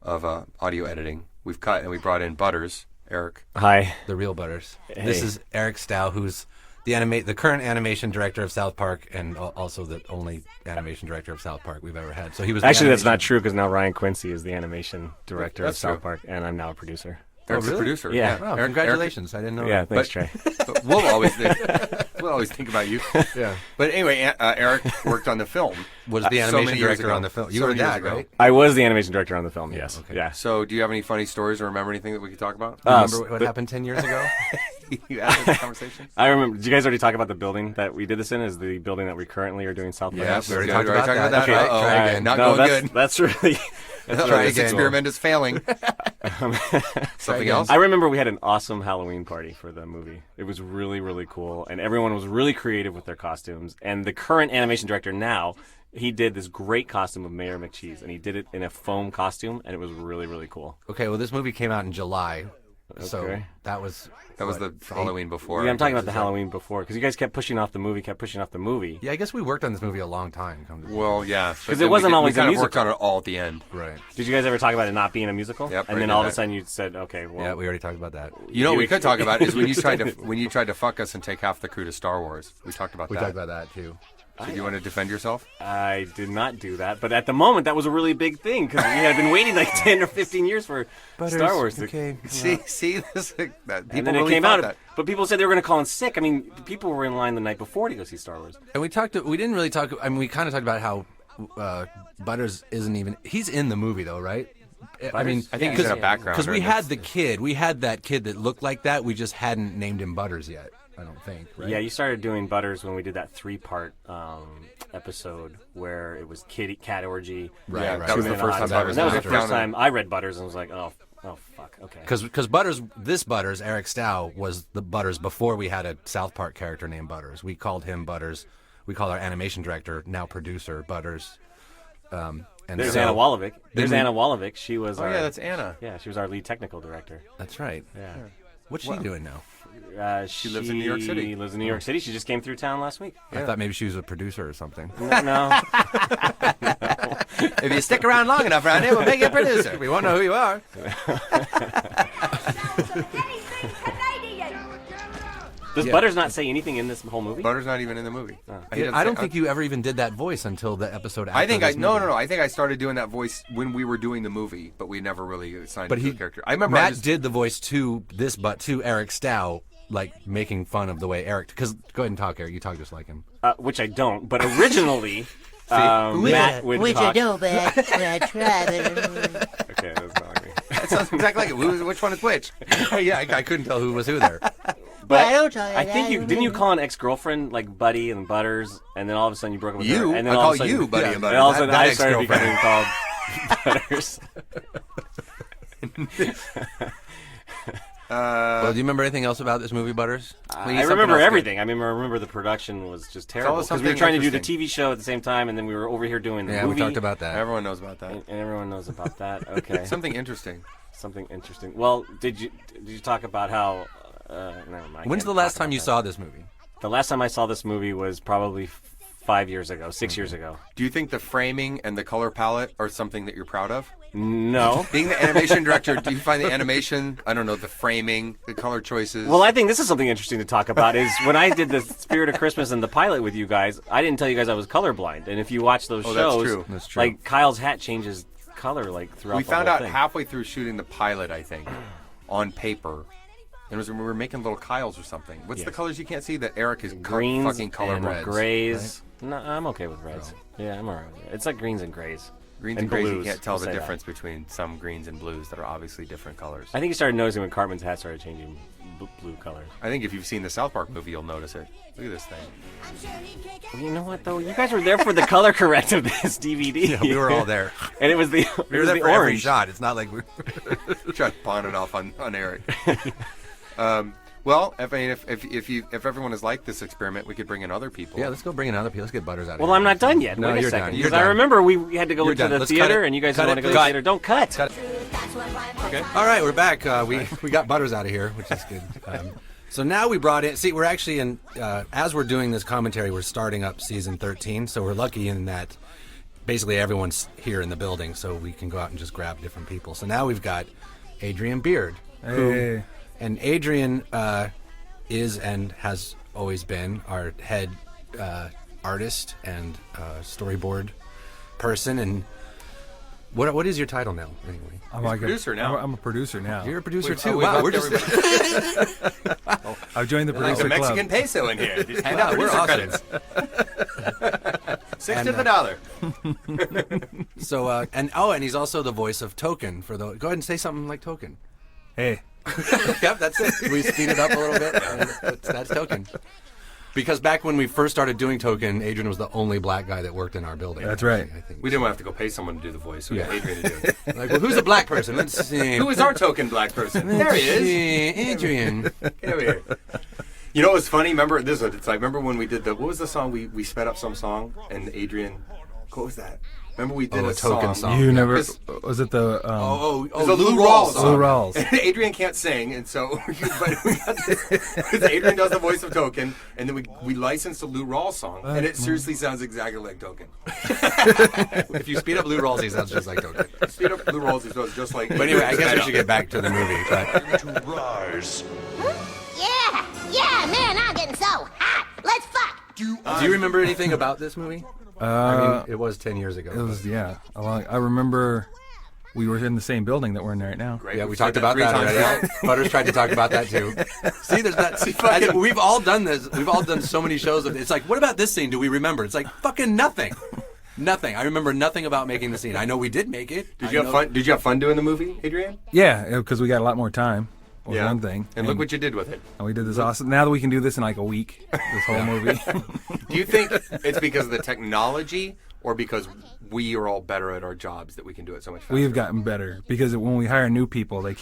of audio editing. We've cut and we brought in Butters, Eric. Hi. The real Butters. Hey. This is Eric Stow, who's the current animation director of South Park, and also the only animation director of South Park we've ever had. So he was actually that's not true because now Ryan Quincy is the animation director of That's South true. Park, and I'm now a producer. Eric's really? the producer. Yeah. Oh, congratulations! I didn't know. Yeah, that. thanks, Trey. But we'll always think about you. Yeah. But anyway, Eric worked on the film. Was the so animation many years director ago. on the film? You So were many years that, ago. right? I was the animation director on the film. Yes. okay. Yeah. So do you have any funny stories or remember anything that we could talk about? Remember what happened 10 years ago? You had this conversation? I remember. Did you guys already talk about the building that we did this in? Is the building that we currently are doing South Park? Yes, we already Yeah, talked about that. that. Okay, Uh-oh. try again. Not no, going that's, good. That's really. This again. experiment is failing. Something again. else? I remember we had an awesome Halloween party for the movie. It was really, really cool, and everyone was really creative with their costumes. And the current animation director now, he did this great costume of Mayor McCheese, and he did it in a foam costume, and it was really, really cool. Okay, well, this movie came out in July, so Okay. that was the Halloween before. Yeah, I'm talking about the Halloween before, because you guys kept pushing off the movie, Yeah, I guess we worked on this movie a long time. Well, yeah. 'Cause it wasn't always we kind a of worked musical. on it all at the end. Right. Did you guys ever talk about it not being a musical? Yep, and right, then did all of a that. sudden you said, okay, well. Yeah, we already talked about that. You know what we could talk about is when you tried to fuck us and take half the crew to Star Wars. We talked about We that. talked about that, too. So do you want to defend yourself? I did not do that, but at the moment that was a really big thing because we had been waiting like 10 or 15 years for Star Wars. Okay. See this. That, people And then it really came thought out, that. but people said they were going to call in sick. I mean, people were in line the night before to go see Star Wars. And we didn't really talk, I mean, we kind of talked about how Butters isn't even, he's in the movie, though, right? I mean, I think he's in a background. because we had that kid that looked like that. We just hadn't named him Butters yet. I don't think. Right? Yeah, you started doing Butters when we did that 3-part episode where it was cat orgy. Right, Yeah, right. that was the 2 minute first hot time tub. Butters And that was the after. first time I read Butters and was like, oh fuck, okay. Because Butters, Eric Stow, was the Butters before we had a South Park character named Butters. We called him Butters. We call our animation director, now producer, Butters. And There's so- Anna Wolovic. There's we- Anna Wolovic. She was. Oh, yeah, that's Anna. Yeah, she was our lead technical director. That's right. Yeah. What's she doing now? She lives in New York City. She lives in New York City. She just came through town last week. I thought maybe she was a producer or something. No. If you stick around long enough around here, we'll make you a producer. We won't know who you are. Does Butters not say anything in this whole movie? Butter's not even in the movie. I don't think you ever even did that voice until the episode after I think this movie. no. I think I started doing that voice when we were doing the movie, but we never really assigned But it to he, the character. I remember Matt did the voice to Eric Stow, like making fun of the way Eric. Because go ahead and talk, Eric. You talk just like him. Which I don't. But originally, Matt would talk. Okay, that's not like me. That sounds exactly like it. Which one is which? Yeah, I couldn't tell who was who there. But I think didn't you call an ex-girlfriend like Buddy and Butters, and then all of a sudden you broke up with her, and then I all call of a sudden, you Buddy and Butters. And all of a sudden That I started becoming ex-girlfriend. called. Well, do you remember anything else about this movie, Butters? I remember everything. I remember the production was just terrible because we were trying to do the TV show at the same time, and then we were over here doing the movie. Yeah, we talked about that. Everyone knows about that. And everyone knows about that. Okay. Something interesting. Something interesting. Well, did you talk about how? Never mind. When's the last time you saw this movie? The last time I saw this movie was probably 5 years ago, 6 years ago. Do you think the framing and the color palette are something that you're proud of? No. Being the animation director, do you find the animation, I don't know, the framing, the color choices? Well, I think this is something interesting to talk about is when I did the Spirit of Christmas and the pilot with you guys, I didn't tell you guys I was colorblind. And if you watch those shows, That's true. like Kyle's hat changes color like throughout we the found whole out thing. halfway through shooting the pilot, I think, on paper. And we were making little Kyles or something. What's the colors you can't see that Eric is Greens fucking colorblind? reds, grays. No, I'm okay with reds. Yeah, I'm alright with it. It's like greens and grays. Greens and and grays, you blues, can't tell we'll the say that. difference between some greens and blues that are obviously different colors. I think you started noticing when Cartman's hat started changing blue colors. I think if you've seen the South Park movie, you'll notice it. Look at this thing. You know what though? You guys were there for the color correct of this DVD. Yeah, we were all there. And it was the We were there for every shot. It's not like we Try to pawn it off on Eric. Well, if everyone has liked this experiment, we could bring in other people. Yeah, let's go bring in other people. Let's get Butters out of here. Well, I'm not done yet. No, Wait you're a second. done. You're Because I done. remember we had to go You're into done. the Let's theater, cut it. and you guys Cut want it, to go to please. the theater. Don't cut. Cut it. Okay. All right, we're back. We got Butters out of here, which is good. So now we brought in. See, we're actually in. As we're doing this commentary, we're starting up season 13. So we're lucky in that basically everyone's here in the building, so we can go out and just grab different people. So now we've got Adrian Beard, and Adrian is and has always been our head artist and storyboard person. And what is your title now, anyway? I'm like producer now. I'm a producer now. You're a producer We've- too. we've Wow, upped we're just. I've joined the Like producer a Mexican club. peso in here. Just hand Wow, out we're producer awesome. credits. $6 And, to the dollar. So and he's also the voice of Token for the. Go ahead and say something like Token. Hey, Yep, that's it. We speed it up a little bit. And that's Token. Because back when we first started doing Token, Adrian was the only black guy that worked in our building. That's right. I think. We didn't have to go pay someone to do the voice. We got Adrian to do it. Like, well, who's a black person? Let's see. Who is our token black person? There he is. Adrian. Get over here. You know what's funny? Remember this? It's like remember when we did what was the song we sped up some song and Adrian. What was that? Remember we did a a Token song. you never. 'cause- Was it the? It was a Lou Rawls Rawls song. song. Lou Rawls. And Adrian can't sing, and so but we got this, 'cause Adrian does the voice of Token, and then we licensed a Lou Rawls song, and it seriously sounds exactly like Token. If you speed up Lou Rawls, he sounds just like Token. Speed up Lou Rawls, he sounds just like. But anyway, I guess we should get back to the movie. But Yeah, man, I'm getting so hot. Let's fuck. do you remember anything about this movie? I mean, it was 10 years ago. It was I remember we were in the same building that we're in right now. Great. Yeah, we We've talked said about that 3 times already. now. Butters tried to talk about that too. See, there's that. We've all done this. We've all done so many shows of it. It's like, what about this scene? Do we remember? It's like fucking nothing. Nothing. I remember nothing about making the scene. I know we did make it. Did you have fun? Did you have fun doing the movie, Adrian? Yeah, because we got a lot more time. Was one thing. And look what you did with it. And we did this awesome. Now that we can do this in like a week, this whole movie. Do you think it's because of the technology, or because we are all better at our jobs that we can do it so much faster? We have gotten better because when we hire new people, they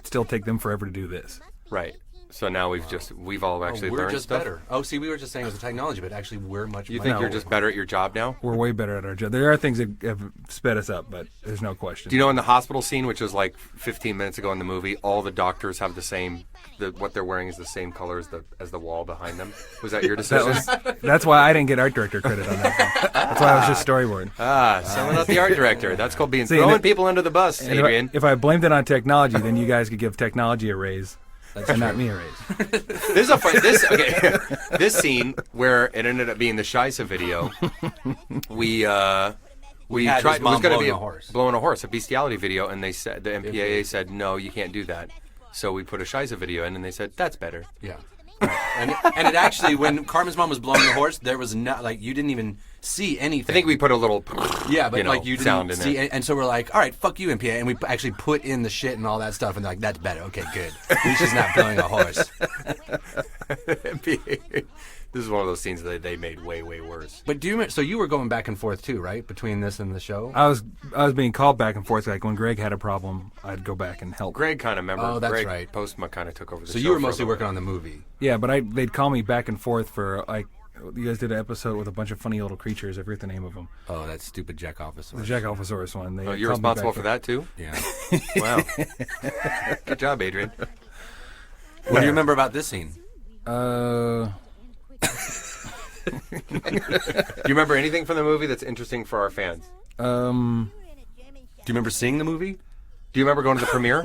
still take them forever to do this. Right. So now we've all actually we're learned just stuff. better. Oh, see, we were just saying it was the technology, but actually we're much. You think you're just better at your job now? We're way better at our job. There are things that have sped us up, but there's no question. Do you know in the hospital scene, which was like 15 minutes ago in the movie, all the doctors have the same. What they're wearing is the same color as the wall behind them. Was that your decision? That's why I didn't get art director credit on that. That's why I was just storyboard. Someone not the art director. That's called throwing people under the bus, Adrian. If I blamed it on technology, then you guys could give technology a raise. And not me a raise. This scene where it ended up being the Scheisse video, we tried. It was going to be blowing a horse, a bestiality video, and they said the MPAA said no, you can't do that. So we put a Scheisse video in, and they said that's better. Yeah. And it actually, when Carmen's mom was blowing the horse, there was not like you didn't even see anything. I think we put a little but you sound didn't in see, it. And so we're like, all right, fuck you, MPA, and we actually put in the shit and all that stuff, and they're like, that's better. Okay, good. At least she's not blowing a horse. MPAA. This is one of those scenes that they made way, way worse. But do you? So you were going back and forth too, right, between this and the show? I was being called back and forth. Like when Greg had a problem, I'd go back and help. Greg kind of remember. Oh, that's Greg right. Postma kind of took over the show. So you were mostly working on the movie. Yeah, but they'd call me back and forth for like. You guys did an episode with a bunch of funny little creatures. I forget the name of them. Oh, that stupid Jackophis. The Jackophis one. You're responsible for that too? Yeah. Wow. Good job, Adrian. What do you remember about this scene? Do you remember anything from the movie that's interesting for our fans? Do you remember seeing the movie? Do you remember going to the premiere?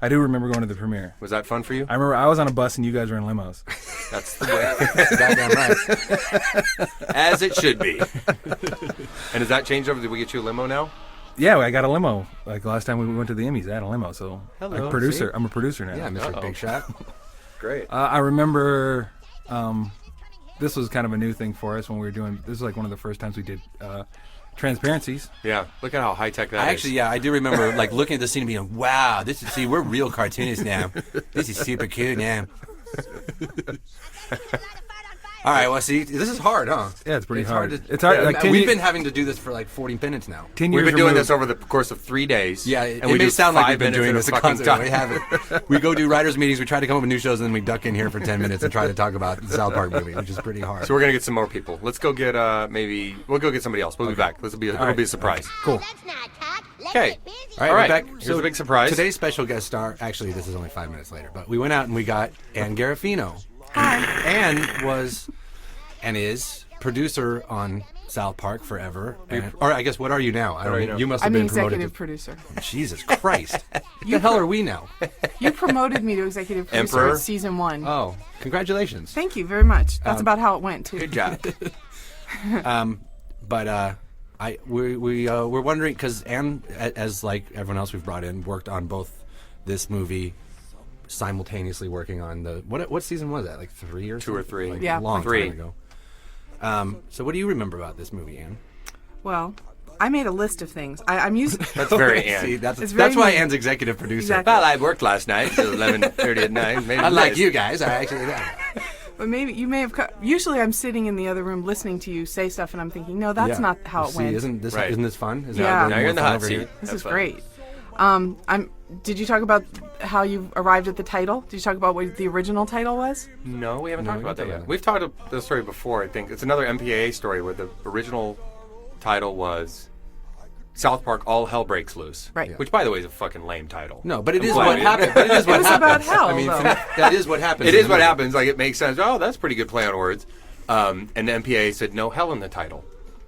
I do remember going to the premiere. Was that fun for you? I remember I was on a bus and you guys were in limos. That's the way. Goddamn right. As it should be. And has that changed over? Did we get you a limo now? Yeah, I got a limo. Like last time we went to the Emmys, I had a limo. So Hello, I'm a producer. see? I'm a producer now. Yeah, Mr. Big Shot. Great. I remember this was kind of a new thing for us when we were doing. This was like one of the first times we did transparencies. Yeah, look at how high tech that is. Actually, yeah, I do remember like looking at the scene and being, wow, we're real cartoonists now. This is super cute now. All right, well, see, this is hard, huh? Yeah, it's pretty hard. It's hard. Like we've been having to do this for like 40 minutes now. 10 We've years been doing removed. this over the course of 3 days. Yeah, and it we may do sound like 5 we've been minutes doing at a this fucking constantly. We time. haven't. We go do writers' meetings, we try to come up with new shows, and then we duck in here for 10 minutes and try to talk about the South Park movie, which is pretty hard. So we're gonna get some more people. Let's go get we'll go get somebody else. We'll be back. It'll be a surprise. Cool. Okay. All right. back. Here's So a big surprise. Today's special guest star, actually, this is only 5 minutes later, but we went out and we got Ann Garofino. Hi. Ann was and is producer on South Park forever. Or I guess, what are you now? I don't know. You must have I'm been the promoted executive to... producer. Jesus Christ. What the hell are we now? You promoted me to executive producer Emperor? at season 1. Oh, congratulations. Thank you very much. That's about how it went, too. Good job. But we're wondering, because Anne, as like everyone else we've brought in, worked on both this movie, simultaneously working on the what season was that? Like 3 or 2 or 3? Like Yeah. a long 3. time ago. So what do you remember about this movie, Anne? Well, I made a list of things. I'm used. That's very Ann. See, that's It's very why me. Anne's executive producer. Exactly. Well, I worked last night till 11:30 at night. Made a Unlike list. you guys, I actually did. But maybe you may have. Usually, I'm sitting in the other room listening to you say stuff, and I'm thinking, no, that's not how it See, went. Isn't this Right. fun? Is Yeah. that Now you're in the more fun hot over seat. here? This Have is fun. great. Did you talk about how you arrived at the title? Did you talk about what the original title was? No, we haven't No, talked we about that haven't yet. talked We've talked about this story before, I think. It's another MPAA story where the original title was South Park All Hell Breaks Loose. Right. Yeah. Which, by the way, is a fucking lame title. No, but it I'm is glad what we- happened. But it is what It was happens. about hell, I mean, though. that is what happens. It in is the what movie. happens. Like, it makes sense. Oh, that's pretty good play on words. And the MPAA said, no hell in the title.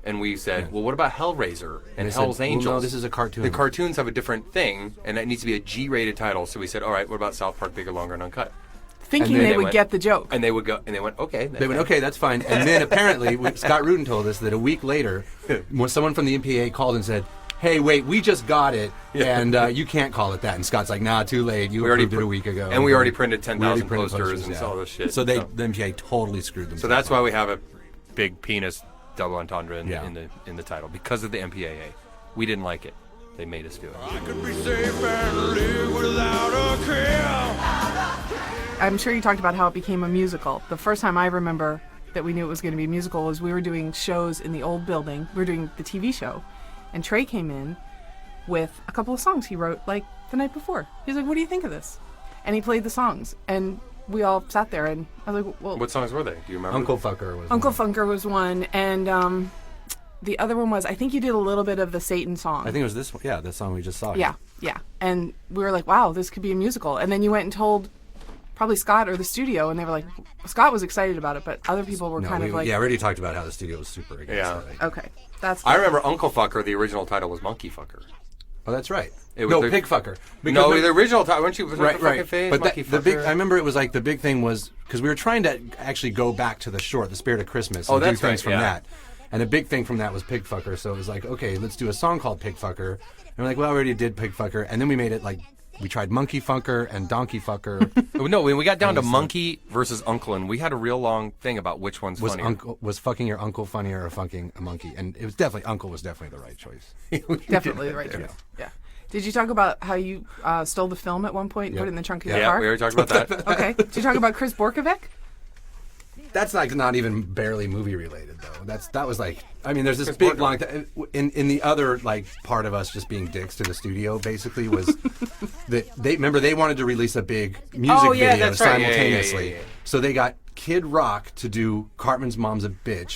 And we said, well, what about Hellraiser and they said, Hell's well, Angels? no, this is a cartoon. The cartoons have a different thing, and that needs to be a G-rated title. So we said, all right, what about South Park Bigger, Longer, and Uncut? Thinking then they they would went- get the joke. And they would go, and they went, okay. They went, okay, that's fine. And then apparently, Scott Rudin told us that a week later, when someone from the MPAA called and said, hey, wait, we just got it, and you can't call it that. And Scott's like, nah, too late. You approved it a week ago. And we already printed We already 10,000 printed posters and yeah. all this shit. So the MPAA totally screwed them. So that's why we have a big penis double entendre in, Yeah. in the title, because of the MPAA. We didn't like it. They made us do it. I'm sure you talked about how it became a musical. The first time I remember that we knew it was going to be a musical was we were doing shows in the old building. We were doing the TV show, and Trey came in with a couple of songs he wrote like the night before. He's like, what do you think of this? And he played the songs, and we all sat there, and I was like, well, What songs were they? Do you remember? Uncle Fucker was Uncle one. Funker was one, and the other one was, I think you did a little bit of the Satan song. I think it was this one. Yeah, the song we just saw. Yeah. And we were like, wow, this could be a musical. And then you went and told probably Scott or the studio, and they were like, Scott was excited about it, but other people were kind of like... Yeah, we already talked about how the studio was super against Yeah. it. Okay. That's I remember Uncle Fucker, the original title was Monkey Fucker. Oh, that's right. It was No, the- Pig Fucker. No, the original title, weren't you? Right. Face, But Monkey the big, Fucker? I remember it was like the big thing was because we were trying to actually go back to the short, the Spirit of Christmas, and do that's things right, from yeah. that. And the big thing from that was Pig Fucker. So it was like, okay, let's do a song called Pig Fucker. And we're like, well, I already did Pig Fucker, and then we made it like we tried Monkey Funker and Donkey Fucker. No, when we got down to Monkey versus Uncle, and we had a real long thing about which one's funnier. Was fucking your uncle funnier or fucking a monkey? And it was definitely Uncle was definitely the right choice. definitely the right choice. Yeah. Did you talk about how you stole the film at one point and put it in the trunk of your Yeah, car? we already talked about that. Okay. Did you talk about Chris Borkovic? That's like not even barely movie related though. That was like, I mean, there's this big long in the other like part of us just being dicks to the studio basically was that they wanted to release a big music video that's right. simultaneously. Yeah. So they got Kid Rock to do Cartman's Mom's a Bitch.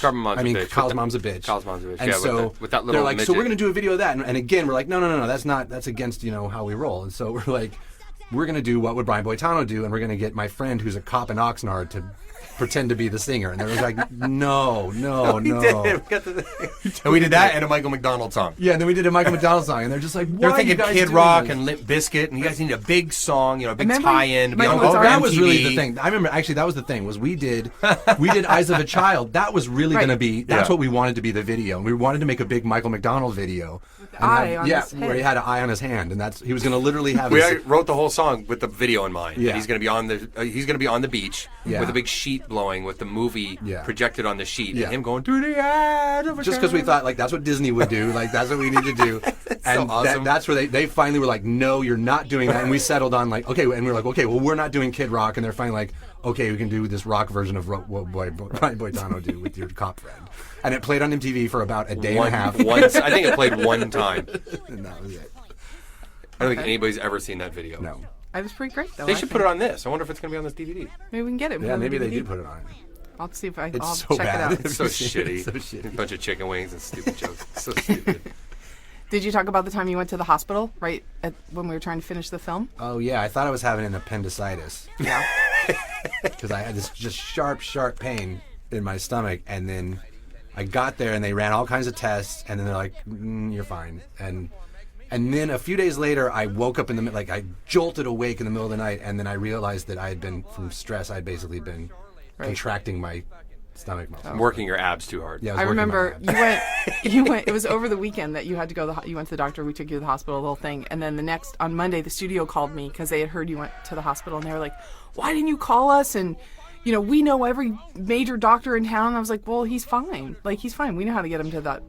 Kyle's Mom's a Bitch. Kyle's Mom's a Bitch. And Yeah, so with that little they're like, so midget. we're going to do a video of that. And again, we're like, no, that's against, how we roll. And so we're like, we're going to do what would Brian Boitano do, and we're going to get my friend who's a cop in Oxnard to pretend to be the singer. And they were like, no. We did that and a Michael McDonald song. Yeah, and then we did a Michael McDonald song, and they're just like, They're why thinking you guys Kid doing Rock this? and Limp Bizkit, and you guys need a big song, a big Remember tie-in to be Michael on was that MTV. was really the thing. I remember actually that was the thing was we did Eyes of a Child. That was really Right. going to be that's Yeah. what we wanted to be the video. And we wanted to make a big Michael McDonald video. the eye on his where head. he had an eye on his hand, and he was going to literally have. We his, wrote the whole song with the video in mind. Yeah. He's going to be on the beach Yeah. with a big sheet blowing with the movie Yeah. projected on the sheet Yeah. and him going to the eyes of a just because we child." thought like that's what Disney would do, like that's what we need to do, and awesome. that's where they finally were like, no, you're not doing that, and we settled on like okay, and we were like, okay, well we're not doing Kid Rock, and they're finally like, okay, we can do this rock version of what Brian Boitano do with your cop friend, and it played on MTV for about a day and a half. Once, I think it played one time. And that was it. I don't think anybody's ever seen that video. No. It was pretty great, though. They should put it on this. I wonder if it's going to be on this DVD. Maybe we can get it. Yeah, maybe they DVD. do put it on. I'll see if I'll It's so check bad. it out. It's so shitty. It's so shitty. Bunch of chicken wings and stupid jokes. So stupid. Did you talk about the time you went to the hospital right when we were trying to finish the film? Oh yeah, I thought I was having an appendicitis. Yeah. Because I had this just sharp pain in my stomach, and then I got there and they ran all kinds of tests, and then they're like, "You're fine." And then a few days later, I woke up I jolted awake in the middle of the night, and then I realized that I had been from stress. I'd basically been contracting my stomach muscle. I'm working your abs too hard. Yeah, was I working my remember abs. you went. It was over the weekend that you had to go. You went to the doctor. We took you to the hospital. The whole thing. And then on Monday, the studio called me because they had heard you went to the hospital, and they were like, "Why didn't you call us?" And we know every major doctor in town. And I was like, "Well, he's fine. Like he's fine. We know how to get him to that.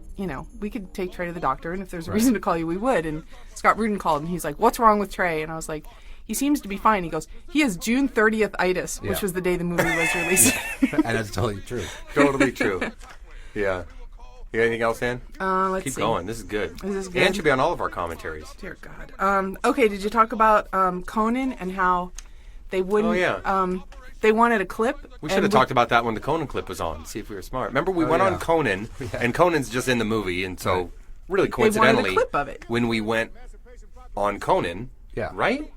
We could take Trey to the doctor, and if there's a reason to call you, we would." And Scott Rudin called, and he's like, "What's wrong with Trey?" And I was like, "He seems to be fine." He goes, "He has June 30th itis," which was the day the movie was released. And that's totally true. Totally true. Yeah. You got anything else, Ann? Let's Keep see. going. This is good. This is good. Ann should be on all of our commentaries. Dear God. Okay, did you talk about Conan and how they wouldn't? Oh, yeah. They wanted a clip. We should have talked about that when the Conan clip was on. See if we were smart. Remember, we went yeah. on Conan, and Conan's just in the movie, and so really They wanted a coincidentally, clip of it. when we went on Conan, Yeah. right?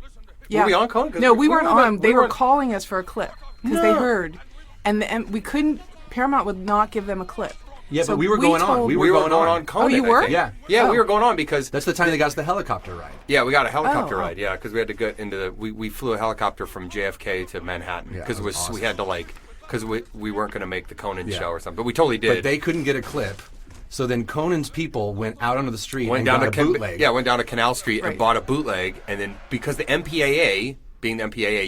Yeah. Were we on Conan? 'Cause No, we weren't on. They were weren't- calling us for a clip because they heard, and we couldn't. Paramount would not give them a clip. Yeah, So but we were going on. We were going on Conan. Oh, you I were? think. Yeah. Yeah, we Oh. were going on because That's the time they got us the helicopter ride. yeah, we got a helicopter Oh. ride. Yeah, because we had to get into the we flew a helicopter from JFK to Manhattan Yeah, because that was awesome. we had to because we weren't going to make the Conan Yeah. show or something, but we totally did. But they couldn't get a clip. So then Conan's people went out onto the street went and down got to a bootleg. Yeah, went down to Canal Street and Right. bought a bootleg, and then because the MPAA, being the MPAA,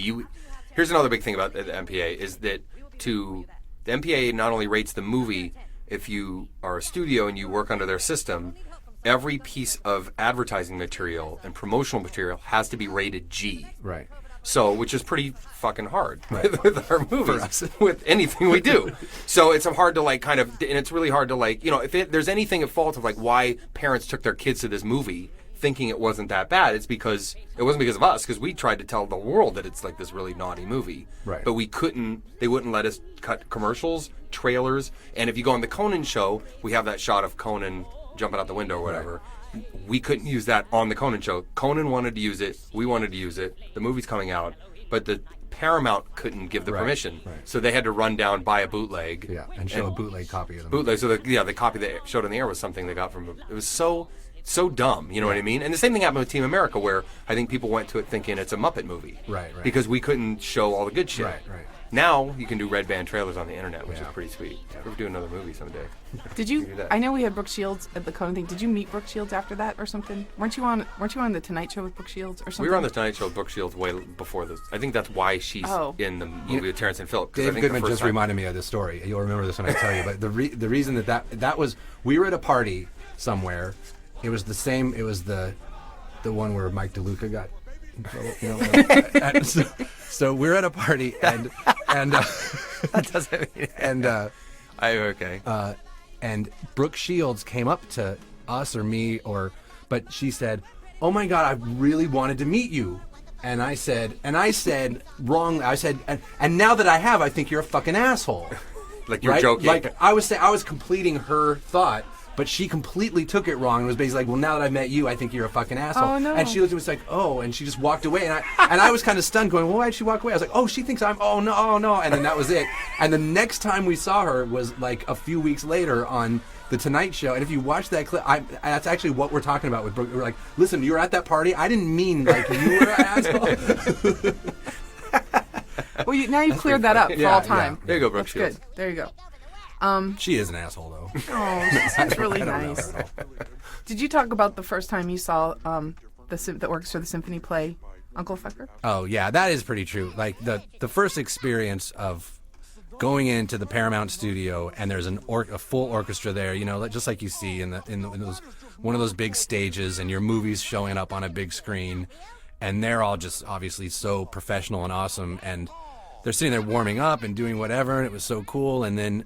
here's another big thing about the MPAA is that the MPAA not only rates the movie if you are a studio and you work under their system, every piece of advertising material and promotional material has to be rated G. Right. So, which is pretty fucking hard with our movies, with anything we do. So it's hard to and it's really hard to if there's anything at fault of why parents took their kids to this movie, thinking it wasn't that bad, it's because it wasn't because of us, because we tried to tell the world that it's like this really naughty movie. Right. But we couldn't. They wouldn't let us cut commercials, trailers, and if you go on the Conan show, we have that shot of Conan jumping out the window or whatever. Right. We couldn't use that on the Conan show. Conan wanted to use it. We wanted to use it. The movie's coming out, but the Paramount couldn't give the permission, so they had to run down, buy a bootleg, and show a bootleg copy of the bootleg. So the copy they showed on the air was something they got from. It was so dumb, you know what I mean? And the same thing happened with Team America, where I think people went to it thinking it's a Muppet movie, right? Because we couldn't show all the good shit. Right. Now you can do red band trailers on the internet, which is pretty sweet. We'll do another movie someday. Did you? I know we had Brooke Shields at the Conan thing. Did you meet Brooke Shields after that or something? Weren't you on the Tonight Show with Brooke Shields or something? We were on the Tonight Show with Brooke Shields way before this. I think that's why she's in the movie with Terrence and Phillip. Dave Goodman just reminded me of this story. You'll remember this when I tell you. But the reason that was, we were at a party somewhere. It was the same. It was the one where Mike DeLuca got. So we're at a party and that doesn't mean and Brooke Shields came up to us or me but she said, "Oh my God, I really wanted to meet you." And I said wrong. I said, and now that I have, I think you're a fucking asshole. Like you're joking. Like I was completing her thought. But she completely took it wrong and was basically like, "Well, now that I've met you, I think you're a fucking asshole." Oh, no. And she looked at me and was like, "Oh," and she just walked away. And I was kind of stunned, going, "Well, why'd she walk away?" I was like, "Oh, she thinks I'm. Oh no." And then that was it. And the next time we saw her was like a few weeks later on the Tonight Show. And if you watch that clip, that's actually what we're talking about with Brooke. We're like, "Listen, you were at that party. I didn't mean like you were an asshole." Well, now you've cleared that up for all time. Yeah. There you go, Brooke Shields. Good. There you go. She is an asshole, though. Oh, she's really nice. Did you talk about the first time you saw the orchestra, the symphony play Uncle Fucker? Oh yeah, that is pretty true. Like the first experience of going into the Paramount studio and there's a full orchestra there, just like you see in those one of those big stages, and your movie's showing up on a big screen, and they're all just obviously so professional and awesome, and they're sitting there warming up and doing whatever, and it was so cool, and then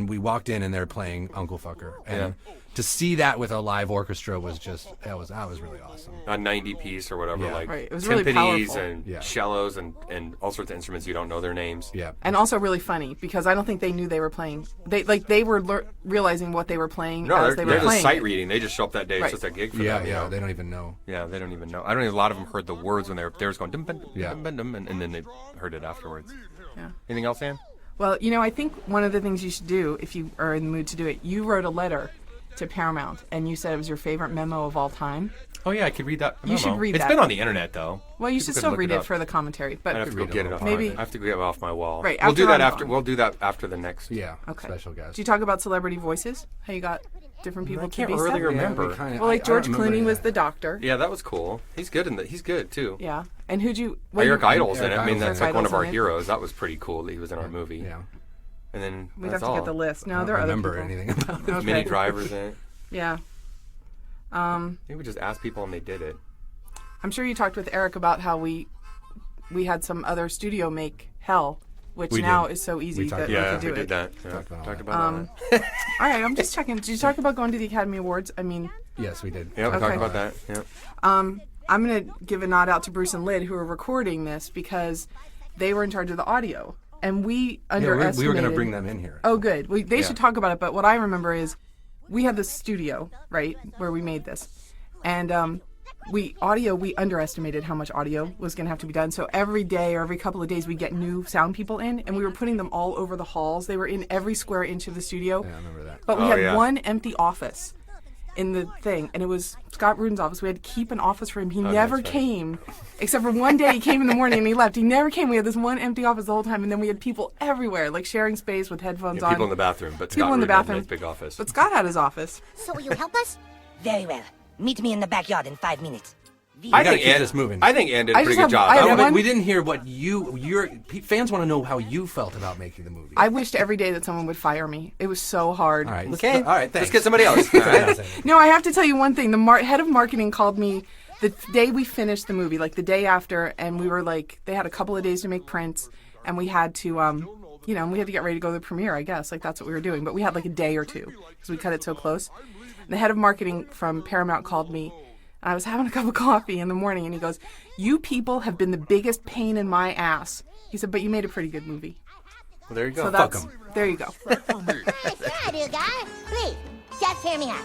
we walked in and they're playing Uncle Fucker, and to see that with a live orchestra was just that was really awesome. A 90-piece or whatever, It was really timpanis powerful. and cellos and all sorts of instruments you don't know their names. Yeah, and also really funny because I don't think they knew they were playing. They were realizing what they were playing as they were they're playing. just sight reading. They just show up that day. It's just a gig for them. Yeah, they don't even know. Yeah, they don't even know. I don't think a lot of them heard the words when they were just going dum dum dum dum dum, and then they heard it afterwards. Yeah. Anything else, Ann? Well, I think one of the things you should do if you are in the mood to do it, you wrote a letter to Paramount, and you said it was your favorite memo of all time. Oh yeah, I could read that. You should read that. It's been on the internet though. Well, you should still read it for the commentary, but I have to go get it off. I have to get it off my wall. Right. We'll do that after. We'll do that after the next. Special guest. Do you talk about celebrity voices? How you got different people I to can't be really stuff? remember. Well, like George Clooney was the doctor. Yeah, that was cool. He's good He's good too. Yeah. And who'd you? Eric Idle's in it. I mean, that's like one of our Idle's in it. heroes. That was pretty cool that he was in our movie. Yeah. And then We'd that's have to all. get the list. No, I there are don't other remember people. anything about it. Okay. Mini Drivers in it. Yeah. Maybe we just asked people and they did it. I'm sure you talked with Eric about how we had some other studio make Hell, which now is so easy that we could do we it. did that. Yeah. Talked about that. All right, I'm just checking. Did you talk about going to the Academy Awards? I mean, Yes, we did. Yeah, we Okay. talked about that. Yeah. I'm going to give a nod out to Bruce and Lyd, who are recording this, because they were in charge of the audio. And we underestimated... we were going to bring them in here. Oh, good. They should talk about it, but what I remember is we had this studio, right, where we made this. And we underestimated how much audio was going to have to be done. So every day or every couple of days, we'd get new sound people in, and we were putting them all over the halls. They were in every square inch of the studio. Yeah, I remember that. But we had one empty office in the thing, and it was Scott Rudin's office. We had to keep an office for him. He never came, except for one day he came in the morning and he left. He never came. We had this one empty office the whole time, and then we had people everywhere, like sharing space with headphones on. People in the bathroom, but People Scott in the Rudin had a bathroom. nice big office. But Scott had his office. So will you help us? Very well. Meet me in the backyard in 5 minutes. I think Ann is moving. I think Ann did a I pretty just good have- job. I have but one- we didn't hear what your fans want to know how you felt about making the movie. I wished every day that someone would fire me. It was so hard. All right. Okay. All right. Thanks. Let's get somebody else. All right. No, I have to tell you one thing. The head of marketing called me the day we finished the movie, like the day after, and we were like, they had a couple of days to make prints, and we had to, we had to get ready to go to the premiere, I guess. Like, that's what we were doing. But we had like a day or two because we cut it so close. And the head of marketing from Paramount called me. And I was having a cup of coffee in the morning, and he goes, "You people have been the biggest pain in my ass." He said, "But you made a pretty good movie." Well, there you go. So that's, there you go. Sure I do, guys. Please, just hear me out.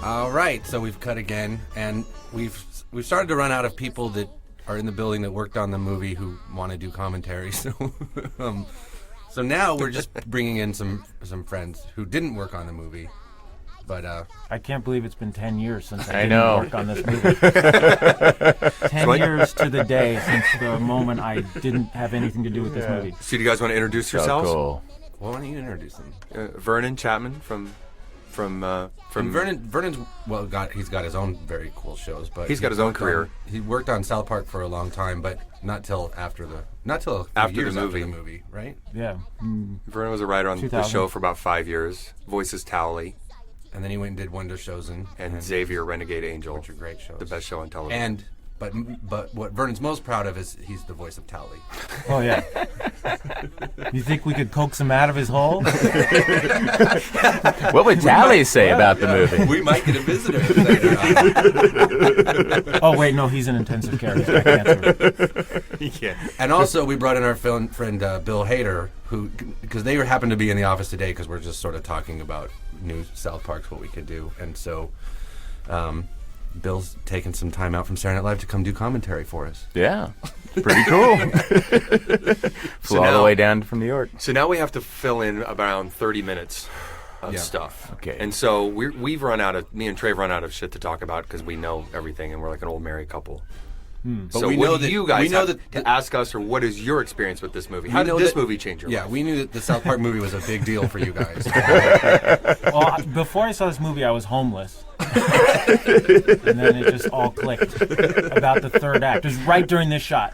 All right, so we've cut again, and we've started to run out of people that are in the building that worked on the movie who want to do commentary. So, so now we're just bringing in some friends who didn't work on the movie. But I can't believe it's been 10 years since I know. didn't work on this movie. 10 years to the day since the moment I didn't have anything to do with this movie. So do you guys want to introduce yourselves? Cool. well, why don't you introduce them? Vernon Chapman from Vernon's he's got his own very cool shows, but he's got his own career. He worked on South Park for a long time, but not till after the movie, right? Yeah. Vernon was a writer on the 2000. show for about 5 years. Voices Towley. And then he went and did Wonder Shows and Xavier Renegade Angel, which are great shows. The best show on television. But what Vernon's most proud of is he's the voice of Towley. Oh, yeah. You think we could coax him out of his hole? What would Tally say about the movie? We might get a visitor later. Oh, wait, no, he's an intensive care. He's got cancer. Yeah. And also, we brought in our friend Bill Hader, because they happened to be in the office today because we're just sort of talking about new South Parks, what we could do. And so Bill's taken some time out from Saturday Night Live to come do commentary for us. Yeah. Pretty cool. Flew all the way down from New York. So now we have to fill in around 30 minutes of stuff. Okay. And so we've run out of, me and Trey run out of shit to talk about because we know everything and we're like an old married couple. But So we what know do that you guys we know have that to ask us, or what is your experience with this movie? How did this movie change your life? Yeah, we knew that the South Park movie was a big deal for you guys. Well, before I saw this movie, I was homeless. And then it just all clicked about the third act. It was right during this shot.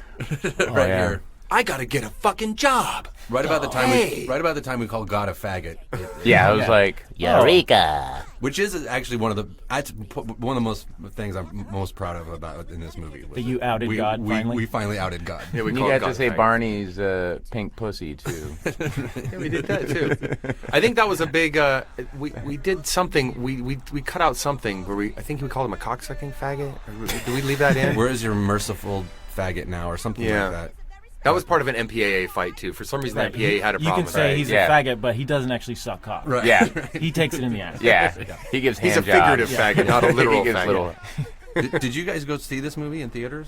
Right here. I gotta get a fucking job. Right about the time we called God a faggot. Yeah, I was like, Eureka! Which is actually one of the most things I'm most proud of about in this movie. That you outed God finally? We finally outed God. Yeah, we You called got God to say faggot. Barney's pink pussy, too. Yeah, we did that too. I think that was a big. We did something. We cut out something where I think we called him a cocksucking faggot. Or do we leave that in? Where is your merciful faggot now, or something like that? That was part of an MPAA fight too. For some reason, Right. the MPAA had a problem. You can with say that. he's Yeah. a faggot, but he doesn't actually suck cock. Right. Yeah. He takes it in the ass. Yeah. He gives He's a hand jobs. figurative faggot, not a literal He gives faggot. Did you guys go see this movie in theaters?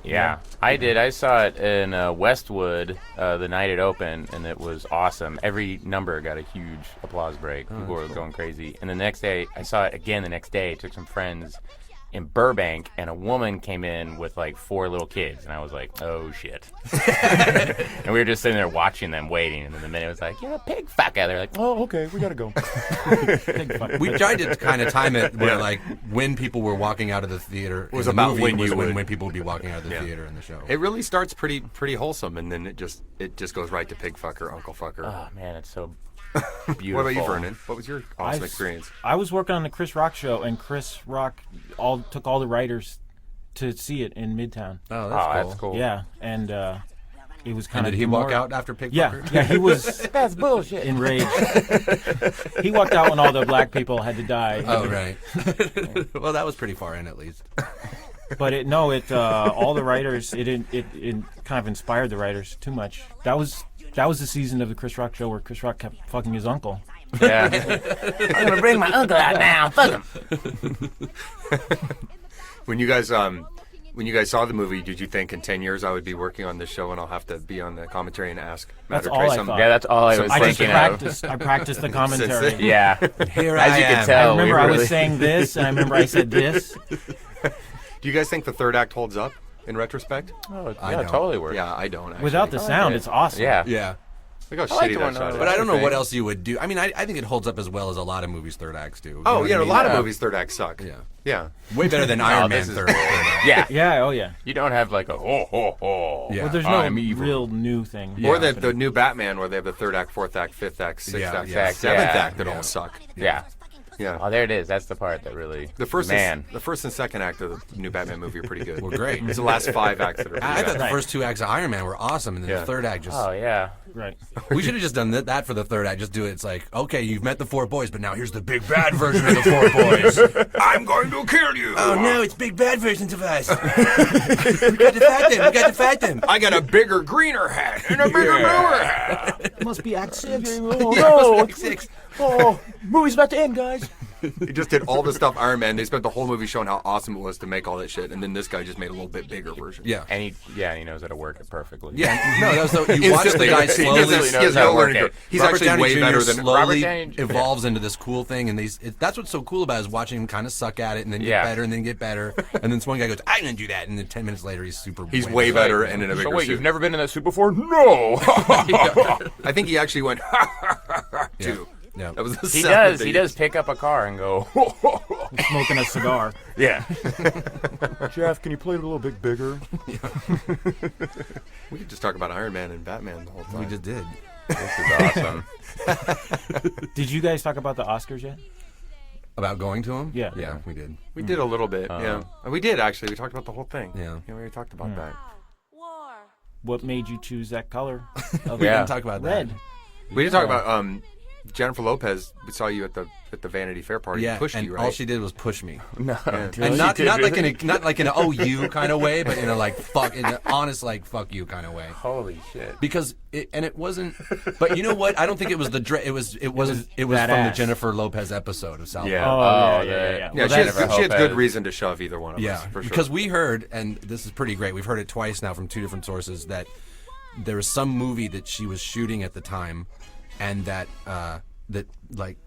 Yeah, I did. I saw it in Westwood the night it opened, and it was awesome. Every number got a huge applause break. People were going crazy. And the next day, I saw it again the next day. Took some friends in Burbank, and a woman came in with like 4 little kids, and I was like, oh shit. And we were just sitting there watching them, waiting, and then the minute was like, you're a pig fucker. They're like, oh, okay, we gotta go. We tried to kind of time it where, like, when people were walking out of the theater, was in the about movie when was you would. when people would be walking out of the theater in the show. It really starts pretty wholesome, and then it just goes right to pig fucker, uncle fucker. Oh man, it's so beautiful. What about you, Vernon? What was your awesome experience? I was working on the Chris Rock show, and Chris Rock took all the writers to see it in Midtown. Oh, That's cool. Yeah, and it was kind And of. did he walk out after Pig Yeah, Fucker? yeah, he was That's bullshit. enraged. He walked out when all the black people had to die. Oh, right. Well, that was pretty far in, at least. But all the writers, it kind of inspired the writers too much. That was the season of the Chris Rock show where Chris Rock kept fucking his uncle. Yeah. I'm gonna bring my uncle out now. Fuck him. When you guys saw the movie, did you think in 10 years I would be working on this show and I'll have to be on the commentary and ask Matt That's or all Trey I something? thought. Yeah, that's all I was I just thinking of. I practiced the commentary. Yeah. Here As I you am. can tell, I remember we I really... was saying this, and I remember I said this. Do you guys think the third act holds up in retrospect? Oh, I yeah, don't. it totally works. Yeah, I don't. Actually. Without the sound, it. it's awesome. Yeah. Yeah. Look how I like shitty the that one shot is. But I don't know Okay. what else you would do. I mean, I think it holds up as well as a lot of movies' third acts do. Oh, yeah, a lot of Yeah. movies third acts suck. Yeah. Yeah. Way better than Iron Man this is- third act. Yeah. Yeah, oh yeah. You don't have like a ho ho ho. Yeah. Well, there's no I'm evil. real new thing. Or Yeah. the new Batman where they have the third act, fourth act, fifth act, sixth Yeah, act, yeah. seventh Yeah. act that all suck. Yeah. Yeah. Oh, there it is. That's the part that really. The first man. the first and second act of the new Batman movie are pretty good. Were great. It's the last 5 acts that are pretty I thought bad. the first 2 acts of Iron Man were awesome, and then the third act just. Oh yeah. Right. We should have just done that for the third act. Just do it. It's like, okay, you've met the 4 boys, but now here's the big bad version of the 4 boys. I'm going to kill you. Oh no, it's big bad versions of us. We got to fight them. I got a bigger, greener hat and a bigger, bluer hat. It must be Act 6. Oh, no. Act 6. Oh, movie's about to end, guys. He just did all the stuff Iron Man. They spent the whole movie showing how awesome it was to make all that shit, and then this guy just made a little bit bigger version. Yeah. And he knows how to work it perfectly. Yeah. No, that was so you watch the guy slowly. He knows how to work it. He's Robert actually Downey way Jr. better than slowly Robert Downey evolves into this cool thing, and that's what's so cool about it, is watching him kind of suck at it and then get better and then get better, and then this one guy goes, "I'm gonna do that," and then 10 minutes later he's way better and in a bigger So wait, suit. you've never been in that suit before? No. I think he actually went too. Yeah. That was the He sound does. that He does pick up a car and go. Smoking a cigar. Yeah. Jeff, can you play it a little bit bigger? We could just talk about Iron Man and Batman the whole time. We just did. This is awesome. Did you guys talk about the Oscars yet? About going to him? Yeah. Yeah, we did. We did a little bit, yeah. We did, actually. We talked about the whole thing. Yeah. We already talked about that. What made you choose that color? Of We didn't talk about red. that. We did talk about Jennifer Lopez. We saw you at the Vanity Fair party. Yeah, Pushed and you, right? all she did was push me. No. And not like in a oh you kind of way, but in a like fuck, in an honest like fuck you kind of way. Holy shit. Because it wasn't. But you know what? I don't think it was it was from the ass. Jennifer Lopez episode of South Yeah. Park. Yeah. Yeah, Well, she had good reason to shove either one of Yeah, us, for sure. because we heard, and this is pretty great. We've heard it twice now from 2 different sources, that there was some movie that she was shooting at the time, and that like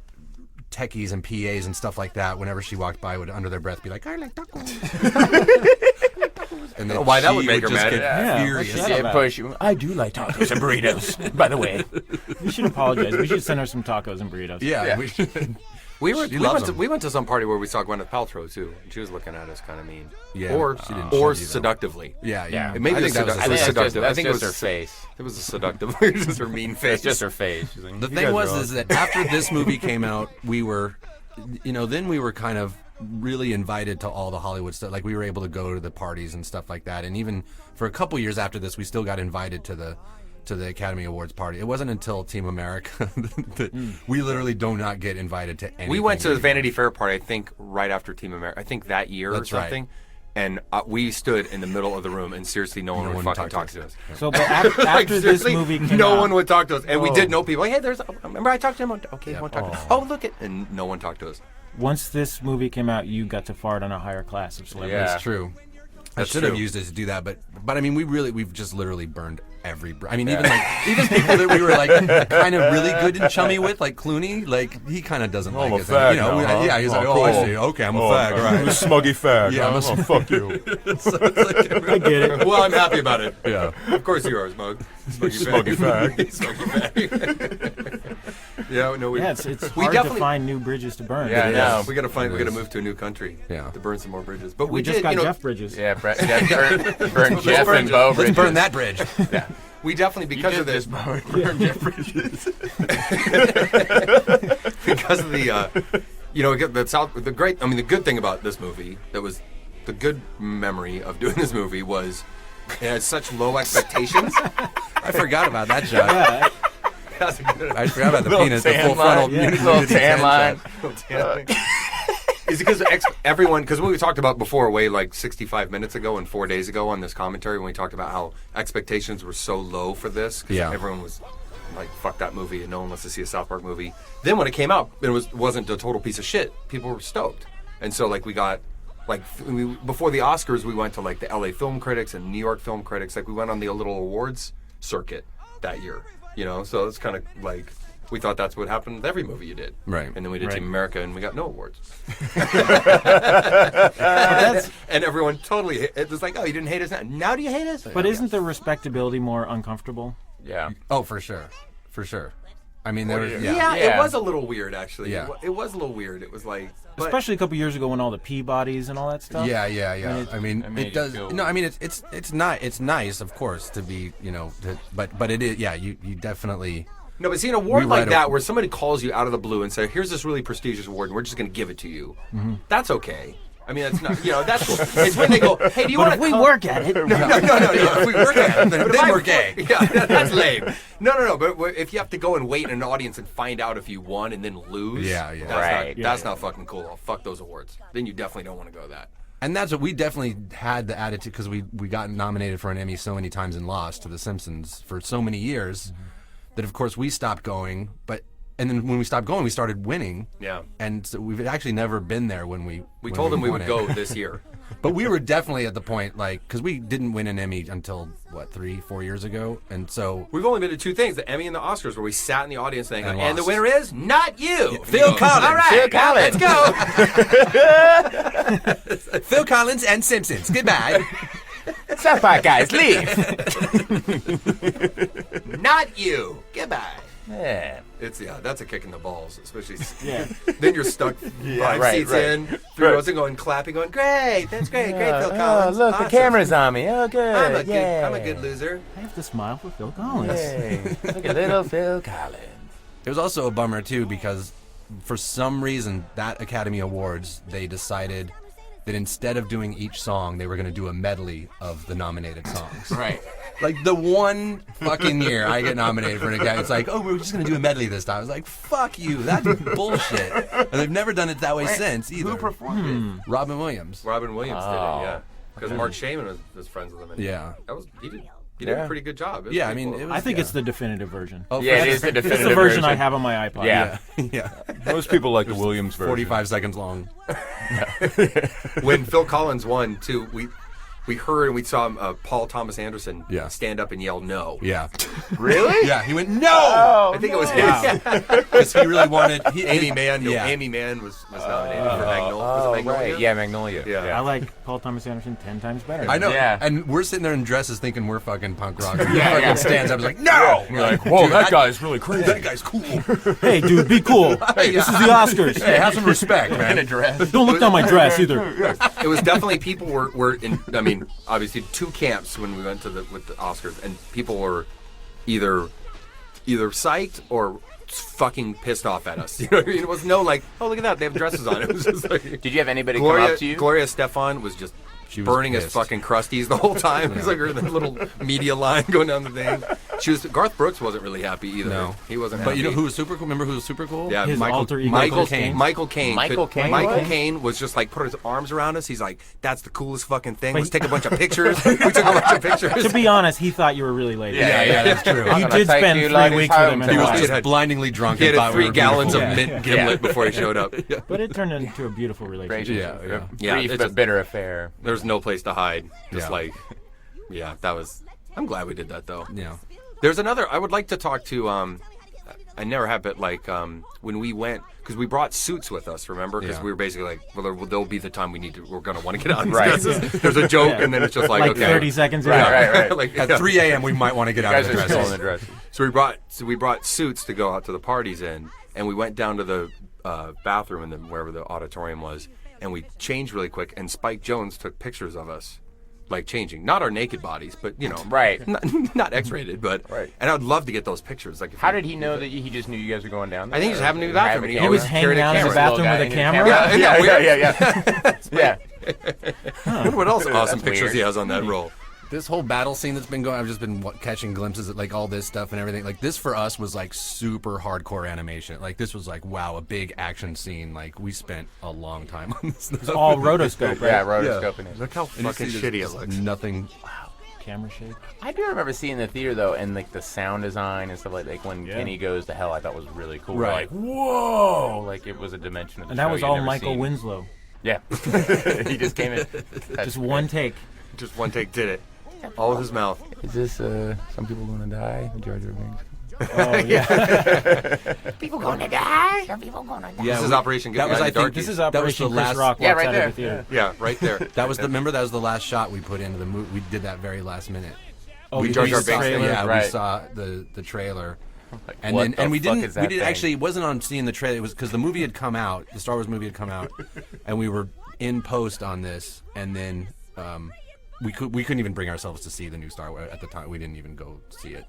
techies and PAs and stuff like that, whenever she walked by, would under their breath be like, "I like tacos." And then why that she would make her just mad. get Yeah, furious. let's Yeah, about push you. I do like tacos and burritos, by the way. We should apologize. We should send her some tacos and burritos. Yeah, we should. We loves them. went to some party where we saw Gwyneth Paltrow too, and she was looking at us kind of mean. Yeah, or she didn't or show you, though. seductively. Yeah. Yeah. Maybe I think that was I think that's seductive. just, I think it was her face. It was a seductive. It was just her mean face. It's just her face. She's like, The "You thing guys was are is that after this movie came out, we were, then we were kind of really invited to all the Hollywood stuff. Like we were able to go to the parties and stuff like that. And even for a couple years after this, we still got invited to the Academy Awards party. It wasn't until Team America that we literally do not get invited to anything. We went to the anymore. Vanity Fair party, I think, right after Team America. I think that year That's or right. something. And we stood in the middle of the room, and seriously, no one would fucking talk to us. So, but after Like, this seriously, movie came no out, one would talk to us. And we Oh. did know people. Like, hey, remember I talked to him? Okay, he won't talk to us. Oh, look it. And no one talked to us. once this movie came out, you got to fart on a higher class of celebrities. Yeah. That's true. That's I should have true. used it to do that, but I mean, we've just literally burned every. I mean, even people that we were like kind of really good and chummy with, like Clooney, like he kind of doesn't like us. fag You know, now, huh? yeah, he's like, Oh, oh, I cool. see. Okay, I'm a fag, all right. Smuggy fag. Yeah, I'm a huh? Fuck you. So it's like, I get it. Well, I'm happy about it. yeah. Of course you are, Smug. Smuggy fag. Smuggy fag. Yeah, no, Yeah, it's we hard to definitely- find new bridges to burn. Yeah, I know. We gotta move to a new country. Yeah. To burn some more bridges. But We just did, got you know, Jeff Bridges. Yeah, burn Jeff and Bo Let's Bridges. burn that bridge. we definitely because of this burn Jeff Bridges. because of the the good thing about this movie, that was the good memory of doing this movie, was it had such low expectations. I forgot about that shot. Yeah, I forgot about the Little penis, the tan full frontal line. nudity Little tan line. shot. Is because everyone, because we talked about before, way like 65 minutes ago and 4 days ago on this commentary, when we talked about how expectations were so low for this, because Yeah. everyone was like, fuck that movie, and no one wants to see a South Park movie. Then when it came out, it wasn't a total piece of shit. People were stoked. And so like we got, like before the Oscars, we went to like the LA Film Critics and New York Film Critics. Like we went on the little awards circuit that year, you know? So it's kind of like, we thought that's what happened with every movie you did. Right. And then we did Right. Team America and we got no awards. that's, And everyone totally, it was like, oh, you didn't hate us now. Now do you hate us? but isn't the respectability more uncomfortable? Yeah. Oh, for sure. For sure. I mean, there was, Yeah, Yeah. it was a little weird, actually. Yeah. It was a little weird. It was like, but, Especially a couple years ago when all the Peabodys and all that stuff. Yeah. it I mean, made it you does. feel- No, I mean, it's not. It's nice, of course, to be, but it is. Yeah, you definitely. No, but see, an award we like write that, where somebody calls you out of the blue and says, "Here's this really prestigious award, and we're just going to give it to you," that's okay. I mean, that's not, that's cool. It's when they go, "Hey, do you want to?" But if we work at it, No. If we work at it, then we're gay. Yeah, that's lame. No. But if you have to go and wait in an audience and find out if you won and then lose, that's not fucking cool. I'll fuck those awards. Then you definitely don't want to go that. And that's what we definitely had the attitude, because we got nominated for an Emmy so many times and lost to The Simpsons for so many years that, of course, we stopped going. And then when we stopped going, we started winning. Yeah. And so we've actually never been there when we told them we would go this year. But we were definitely at the point, because we didn't win an Emmy until, 3-4 years ago? And so... We've only been to two things, the Emmy and the Oscars, where we sat in the audience saying, and the winner is not you! Yeah, Phil Collins! All right, Phil Collins! Let's go! Phil Collins and Simpsons. Goodbye. South Park guys, leave! Not you! Goodbye. Yeah. That's a kick in the balls, especially. Yeah. Then you're stuck 5 seats in, 3 rows in, going clapping, going, great, that's great, Phil Collins. Look, awesome. The camera's on me. Oh, good. I'm a good loser. I have to smile for Phil Collins. Yay. Look at little Phil Collins. It was also a bummer, too, because for some reason, that Academy Awards, they decided that instead of doing each song, they were going to do a medley of the nominated songs. Right. Like, the one fucking year I get nominated for an Academy, it's like, we're just going to do a medley this time. I was like, fuck you, that's bullshit. And they've never done it that way since, either. Who performed it? Robin Williams. Robin Williams did it, yeah. Because Mark Shaman was friends with him. And he did a pretty good job. Yeah, I mean, cool. I think it's the definitive version. Oh, yeah, it is the definitive It's the version I have on my iPod. Yeah. Most people like the Williams version. 45 seconds long. When Phil Collins won, too, we heard and we saw Paul Thomas Anderson stand up and yell no. Yeah. Really? Yeah, he went, no! I think it was his. Because he really wanted... Amy Mann was nominated for Magnolia. Was it Magnolia? Right. Yeah, Magnolia. I like Paul Thomas Anderson 10 times better. I know. Yeah. And we're sitting there in dresses thinking we're fucking punk rock. He fucking stands up and is like, no! And you're like, whoa, that guy's really crazy. That guy's cool. Hey, dude, be cool. Hey, this is the Oscars. Hey, have some respect, man. In a dress. Don't look down my dress either. It was definitely people were in. I mean, obviously two camps when we went to with the Oscars, and people were either psyched or fucking pissed off at us. You know what I mean? It was no like, oh look at that, they have dresses on. It was just like, did you have anybody come up to you? Gloria Stefan was just burning his fucking crusties the whole time. It was like her little media line going down the thing. Garth Brooks wasn't really happy either. No, he wasn't. But happy. you know who was super cool? Remember who was super cool? Yeah, His alter ego Michael Caine. Michael Caine. Michael Caine was just like put his arms around us. He's like, "That's the coolest fucking thing. Let's take a bunch of pictures." We took a bunch of pictures. To be honest, he thought you were really late. Yeah, that's true. You did spend 3 weeks with him. He was just blindingly drunk. He and had thought we 3 were gallons beautiful. of mint gimlet before he showed up. But it turned into a beautiful relationship. Brief but bitter affair. There's no place to hide. Just that was. I'm glad we did that though. Yeah. There's another. I would like to talk to. I never have, but when we went, because we brought suits with us. Remember? Because we were basically like, well, there'll be the time we're gonna want to get out. Right. There's a joke, and then it's just like okay. 30 seconds. Right. Like, at 3 a.m. we might want to get out of the Guys are still in dresses. the dress. So we brought suits to go out to the parties in, and we went down to the bathroom wherever the auditorium was, and we changed really quick. And Spike Jonze took pictures of us. Like changing, not our naked bodies, but right, not X-rated, but right. And I'd love to get those pictures. Like, how did he know that he just knew you guys were going down there? I think he just happened to be in the bathroom. He was hanging out in the bathroom with a camera. Yeah. I wonder what else awesome That's pictures weird. he has on that roll. This whole battle scene that's been going, I've just been catching glimpses of like all this stuff and everything. Like this for us was like super hardcore animation. Like this was like, wow, a big action scene. Like we spent a long time on this. It's all rotoscope, right? Yeah, rotoscoping it. Look how fucking shitty it looks. Nothing. Wow. Camera shake. I do remember seeing the theater though, and like the sound design and stuff like when Kenny Goes to Hell, I thought was really cool. Right. Like, whoa! Like it was a dimension of the And show that was you'd all never Michael seen. Winslow. Yeah. He just came in. Just one take. Just one take did it. All with his mouth. Is this Some People Gonna Die? Jar Jar Binks. Oh yeah. People gonna die. Some people gonna die. This is Operation Get That was, Behind I the think, Darkies. This is Operation the Chris last- Rock Yeah, walks right out there. of the theater. Yeah, right there. That was that was the last shot we put into the movie. We did that very last minute. Oh, We we Jar did Jar the Binks. trailer? Yeah, Right. we saw the trailer. Like, And what then the and we fuck didn't is that thing? actually it wasn't on seeing the trailer. It was because the movie had come out, the Star Wars movie had come out, and we were in post on this, and then we couldn't even bring ourselves to see the new Star Wars at the time. We didn't even go see it,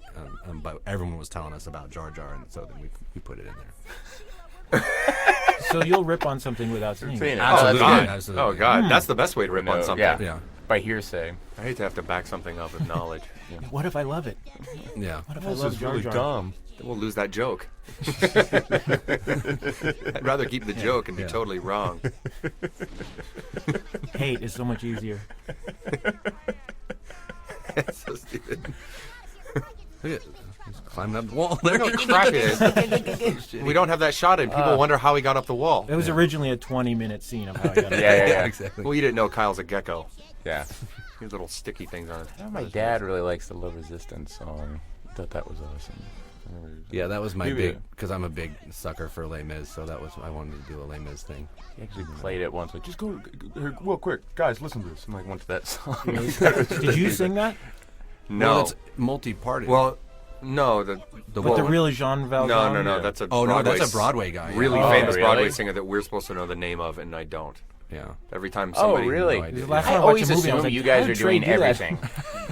but everyone was telling us about Jar Jar, and so then we put it in there. So you'll rip on something without seeing it. Absolutely. Oh God, that's the best way to rip on something. Yeah. By hearsay. I hate to have to back something up with knowledge. What if I love it? Yeah. What if I love Jar Jar? Then we'll lose that joke. I'd rather keep the joke and be totally wrong. Hate is so much easier. That's so stupid. Look at he's climbing up the wall. There. Look how crap it is. We don't have that shot in. People wonder how he got up the wall. It was originally a 20-minute scene of how he got up. Yeah, exactly. Well, you didn't know Kyle's a gecko. Yeah. He has little sticky things on it. My dad really likes the Low Resistance song. I thought that was awesome. Yeah, that was my big, because I'm a big sucker for Les Mis, so that was, I wanted to do a Les Mis thing. He actually played it once, like, just go here, real quick, guys, listen to this. And like went to that song. Did you sing that? No. Well, it's multi-party. Well, no. The real Jean Valjean? No. That's a that's a Broadway guy. Yeah. Really famous Broadway singer that we're supposed to know the name of, and I don't. Yeah. Every time somebody. Oh, really? I always assume you guys are doing everything.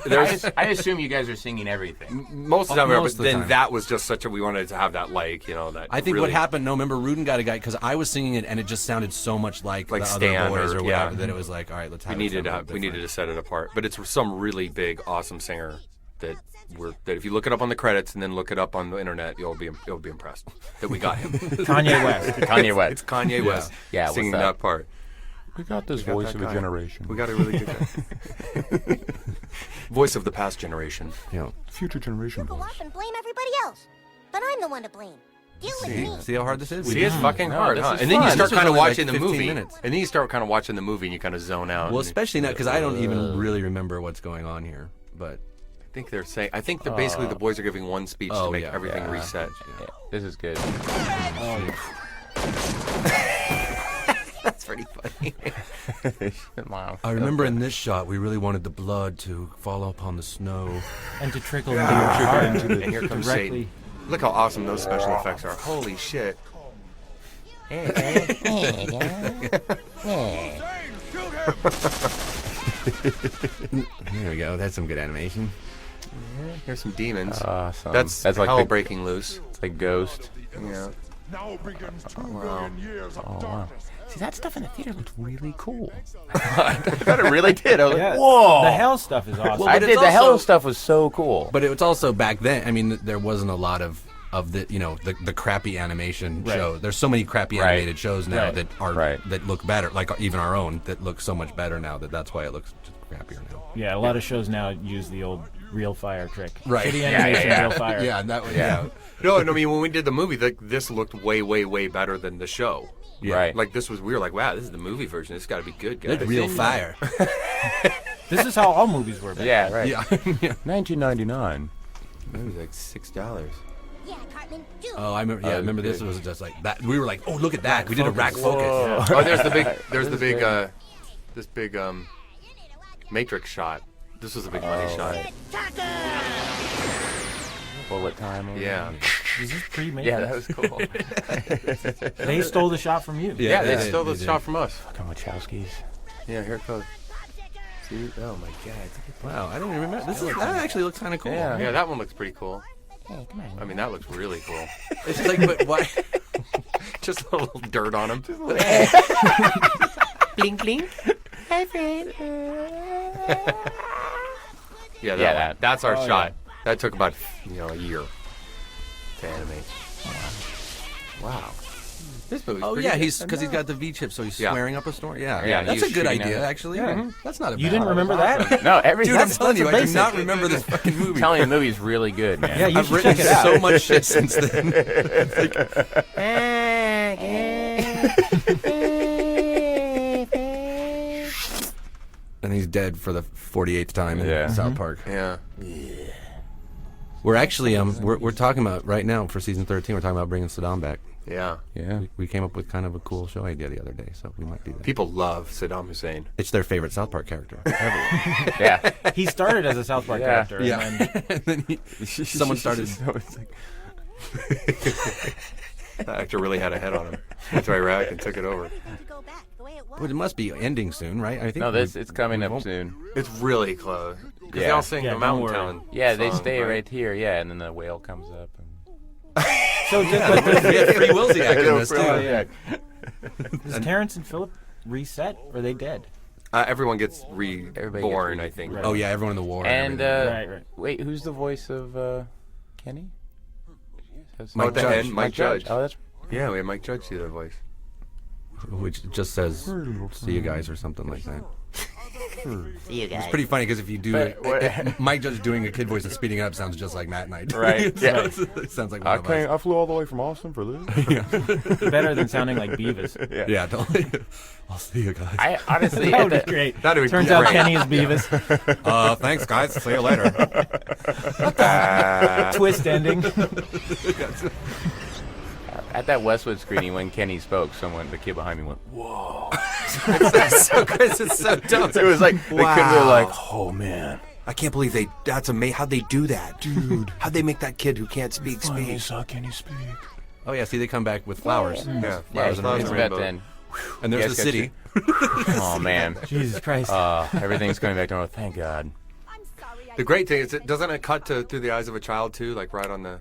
There's, I assume you guys are singing everything. Most of the time, most but of the then time. that was just such a, we wanted to have that, like, you know, that. I think really, what happened, remember Rudin got a guy, because I was singing it and it just sounded so much like the Stan other boys or whatever, yeah. that it was like, all right, let's have we needed to set it apart. But it's some really big, awesome singer that if you look it up on the credits and then look it up on the internet, you'll be impressed that we got him. Kanye West. Kanye West. It's Kanye West. Yeah, singing that part. We got this voice of a generation. We got a really good guy. Voice of the past generation. Yeah. Future generation Go voice. off and blame everybody else. But I'm the one to blame. Deal with me. See how hard this is? See, it's fucking hard, this huh? is And then you fun. start This was kind of only like watching the 15 movie. minutes. And then you start kind of watching the movie and you kind of zone out. Well, especially now, because I don't even really remember what's going on here. But I think they're saying. I think that basically the boys are giving one speech to make everything reset. Yeah, this is good. That's pretty funny. Wow. I remember in this shot, we really wanted the blood to fall upon the snow. And to trickle into your heart. And here comes directly. Satan. Look how awesome those special effects are. Holy shit. There we go. That's some good animation. Here's some demons. Awesome. That's like hell big, breaking loose. It's like Ghost. Yeah. Now begins 2 Wow. billion years of Oh, wow. darkness. See, that stuff in the theater looked really cool. I thought it really did. I was Yeah. like, whoa. The hell stuff is awesome. Well, I but did. it's The hell also- stuff was so cool. But it was also back then. I mean, there wasn't a lot of the the crappy animation Right. show. There's so many crappy Right. animated shows now Right. that are Right. that look better. Like even our own that look so much better now. That's why it looks just crappier now. Yeah, a lot of shows now use the old real fire trick. Right. Shitty Yeah, animation, yeah. real fire. Yeah, that was yeah. No, I mean, when we did the movie, this looked way, way, way better than the show. Yeah. Right. Like, we were like, wow, this is the movie version. This has got to be good, guys. That's real fire. This is how all movies were back Yeah, right. Yeah. 1999. It was like $6. Yeah, Cartman, do it. Oh, I remember. Yeah, I remember this was just like that. We were like, oh, look at that. We did a rack focus. focus. Oh, there's this big Matrix shot. This was a big money shot. Bullet time. Yeah. Is this pre-made? Yeah, that was cool. They stole the shot from you. Yeah, they did, stole they the did. shot from us. Fucking Wachowskis. Yeah, here it goes. See? Oh my god. Wow, I didn't even remember. That actually looks kind of cool. Yeah. Yeah, that one looks pretty cool. Hey, come on. I mean, that looks really cool. It's just like, but why? Just a little dirt on him. Blink, blink. Yeah, that's our Oh, shot. That took about a year to animate. Wow. This movie's Oh pretty yeah, good. because he's got the V chip, so he's Yeah. swearing up a story. Yeah, Yeah, that's he's a good shooting idea at it. actually. Yeah. Mhm. That's not a. You bad didn't remember that? No, every Dude, I'm that's telling you, I do basic. not remember this fucking movie. I'm telling you, the movie's really good, man. Yeah, you I've should written check it out. so much shit since then. And he's dead for the 48th time in South Park. Yeah. We're actually we're talking about right now for season 13. We're talking about bringing Saddam back. Yeah. Yeah. We came up with kind of a cool show idea the other day, so we might do that. People love Saddam Hussein. It's their favorite South Park character ever. Yeah. He started as a South Park Yeah. character. Yeah. And then And then someone started. That actor really had a head on him. Went to Iraq and took it over. To go back the way it But it must be ending soon, right? I think. No, it's coming up soon. It's really close. Because they Yeah. all sing the Mountain Town. Yeah, they song, stay right here. Yeah, and then the whale comes up. So we had Free Wilsiak in this too. Does Terrence and Philip reset, or are they dead? Everyone gets reborn, I think. Oh yeah, everyone in the war. And right. wait, who's the voice of Kenny? Mike Judge. Mike Judge. Oh, that's Yeah, we had Mike Judge do that voice. Which just says "see you guys" or something like that. See you guys. It's pretty funny because if you do it, Mike Judge doing a kid voice and speeding it up sounds just like Matt and I do. Right. Yeah. It sounds like one of us. I flew all the way from Austin for this. Better than sounding like Beavis. Yeah, totally. I'll see you guys. I honestly That would be great. That'd be Turns great. out Kenny is Beavis. Thanks, guys. See you later. Twist ending. At that Westwood screening when Kenny spoke, the kid behind me went, "Whoa!" That's so Chris, it's so dumb. It was like they couldn't. They're like, oh man, I can't believe that's amazing. How'd they do that, dude? How'd they make that kid who can't speak speak? Can you speak? Oh yeah, see, they come back with flowers. Yeah, "Yeah, flowers it's and about rainbow. then." And there's Yes, the city. Oh man, Jesus Christ. everything's coming back to normal. Thank God. The great thing is, doesn't it cut through the eyes of a child too, like right on the?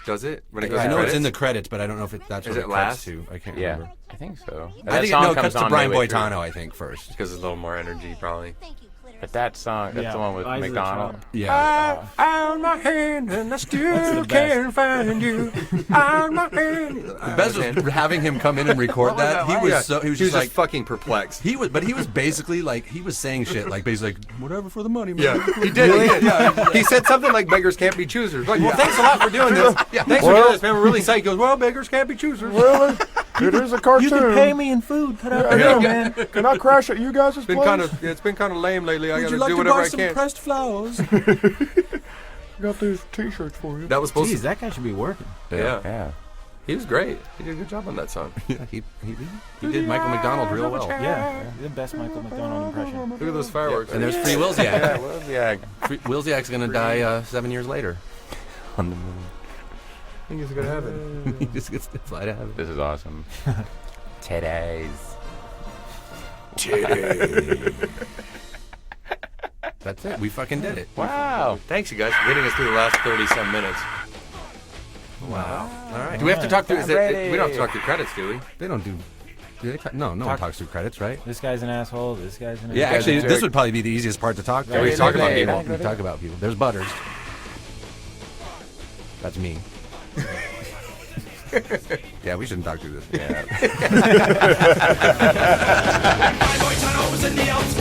Does it? When it goes I to know credits? it's in the credits, but I don't know if that's Is what it it cuts last? to. I can't Yeah, remember. I think so. I That think song it comes cuts to on Brian midway through. Boitano, I think, first. Because there's a little more energy, probably. But that song, that's the one with Eyes of the McDonald. Child. Yeah. Found my hand and I still can't find you. Found my hand. The best was having him come in and record that. He was just like fucking perplexed. he was basically like he was saying shit like basically like whatever for the money, man. Yeah, he did. He did. Yeah, he said something like beggars can't be choosers. Like, well, thanks a lot for doing this. Yeah, thanks for doing this, man. We're really psyched. He goes, well, beggars can't be choosers. Really? It is a cartoon. You can pay me in food. Put up Yeah, man. Can I crash at you guys' It's been place? it's been kind of lame lately. I Would gotta you like do to whatever buy I some can. pressed flowers? I got these T-shirts for you. That was supposed Jeez, to. that guy should be working. Yeah. He was great. He did a good job on that song. Yeah, he did Michael McDonald real well. Yeah, the best Michael McDonald impression. Look at those fireworks. And there's Free Wilsiak. Yeah, well, yeah. Wilsiak's gonna die 7 years later. On the moon. I think it's gonna happen. He just gets to fly to heaven. This is awesome. Today's. That's it. We fucking did it. Wow. Thanks, you guys, for getting us through the last 30-some minutes. Wow. All right. Do we have to talk through? We ready. don't have to talk through credits, do we? They don't do. No one talks through credits, right? This guy's an asshole. This guy's an asshole. Yeah, actually, jerk. this would probably be the easiest part to talk. Yeah, we talk about people. We talk about people. There's Butters. That's me. Yeah, we shouldn't talk through this. Yeah. Boitano was in the Alps.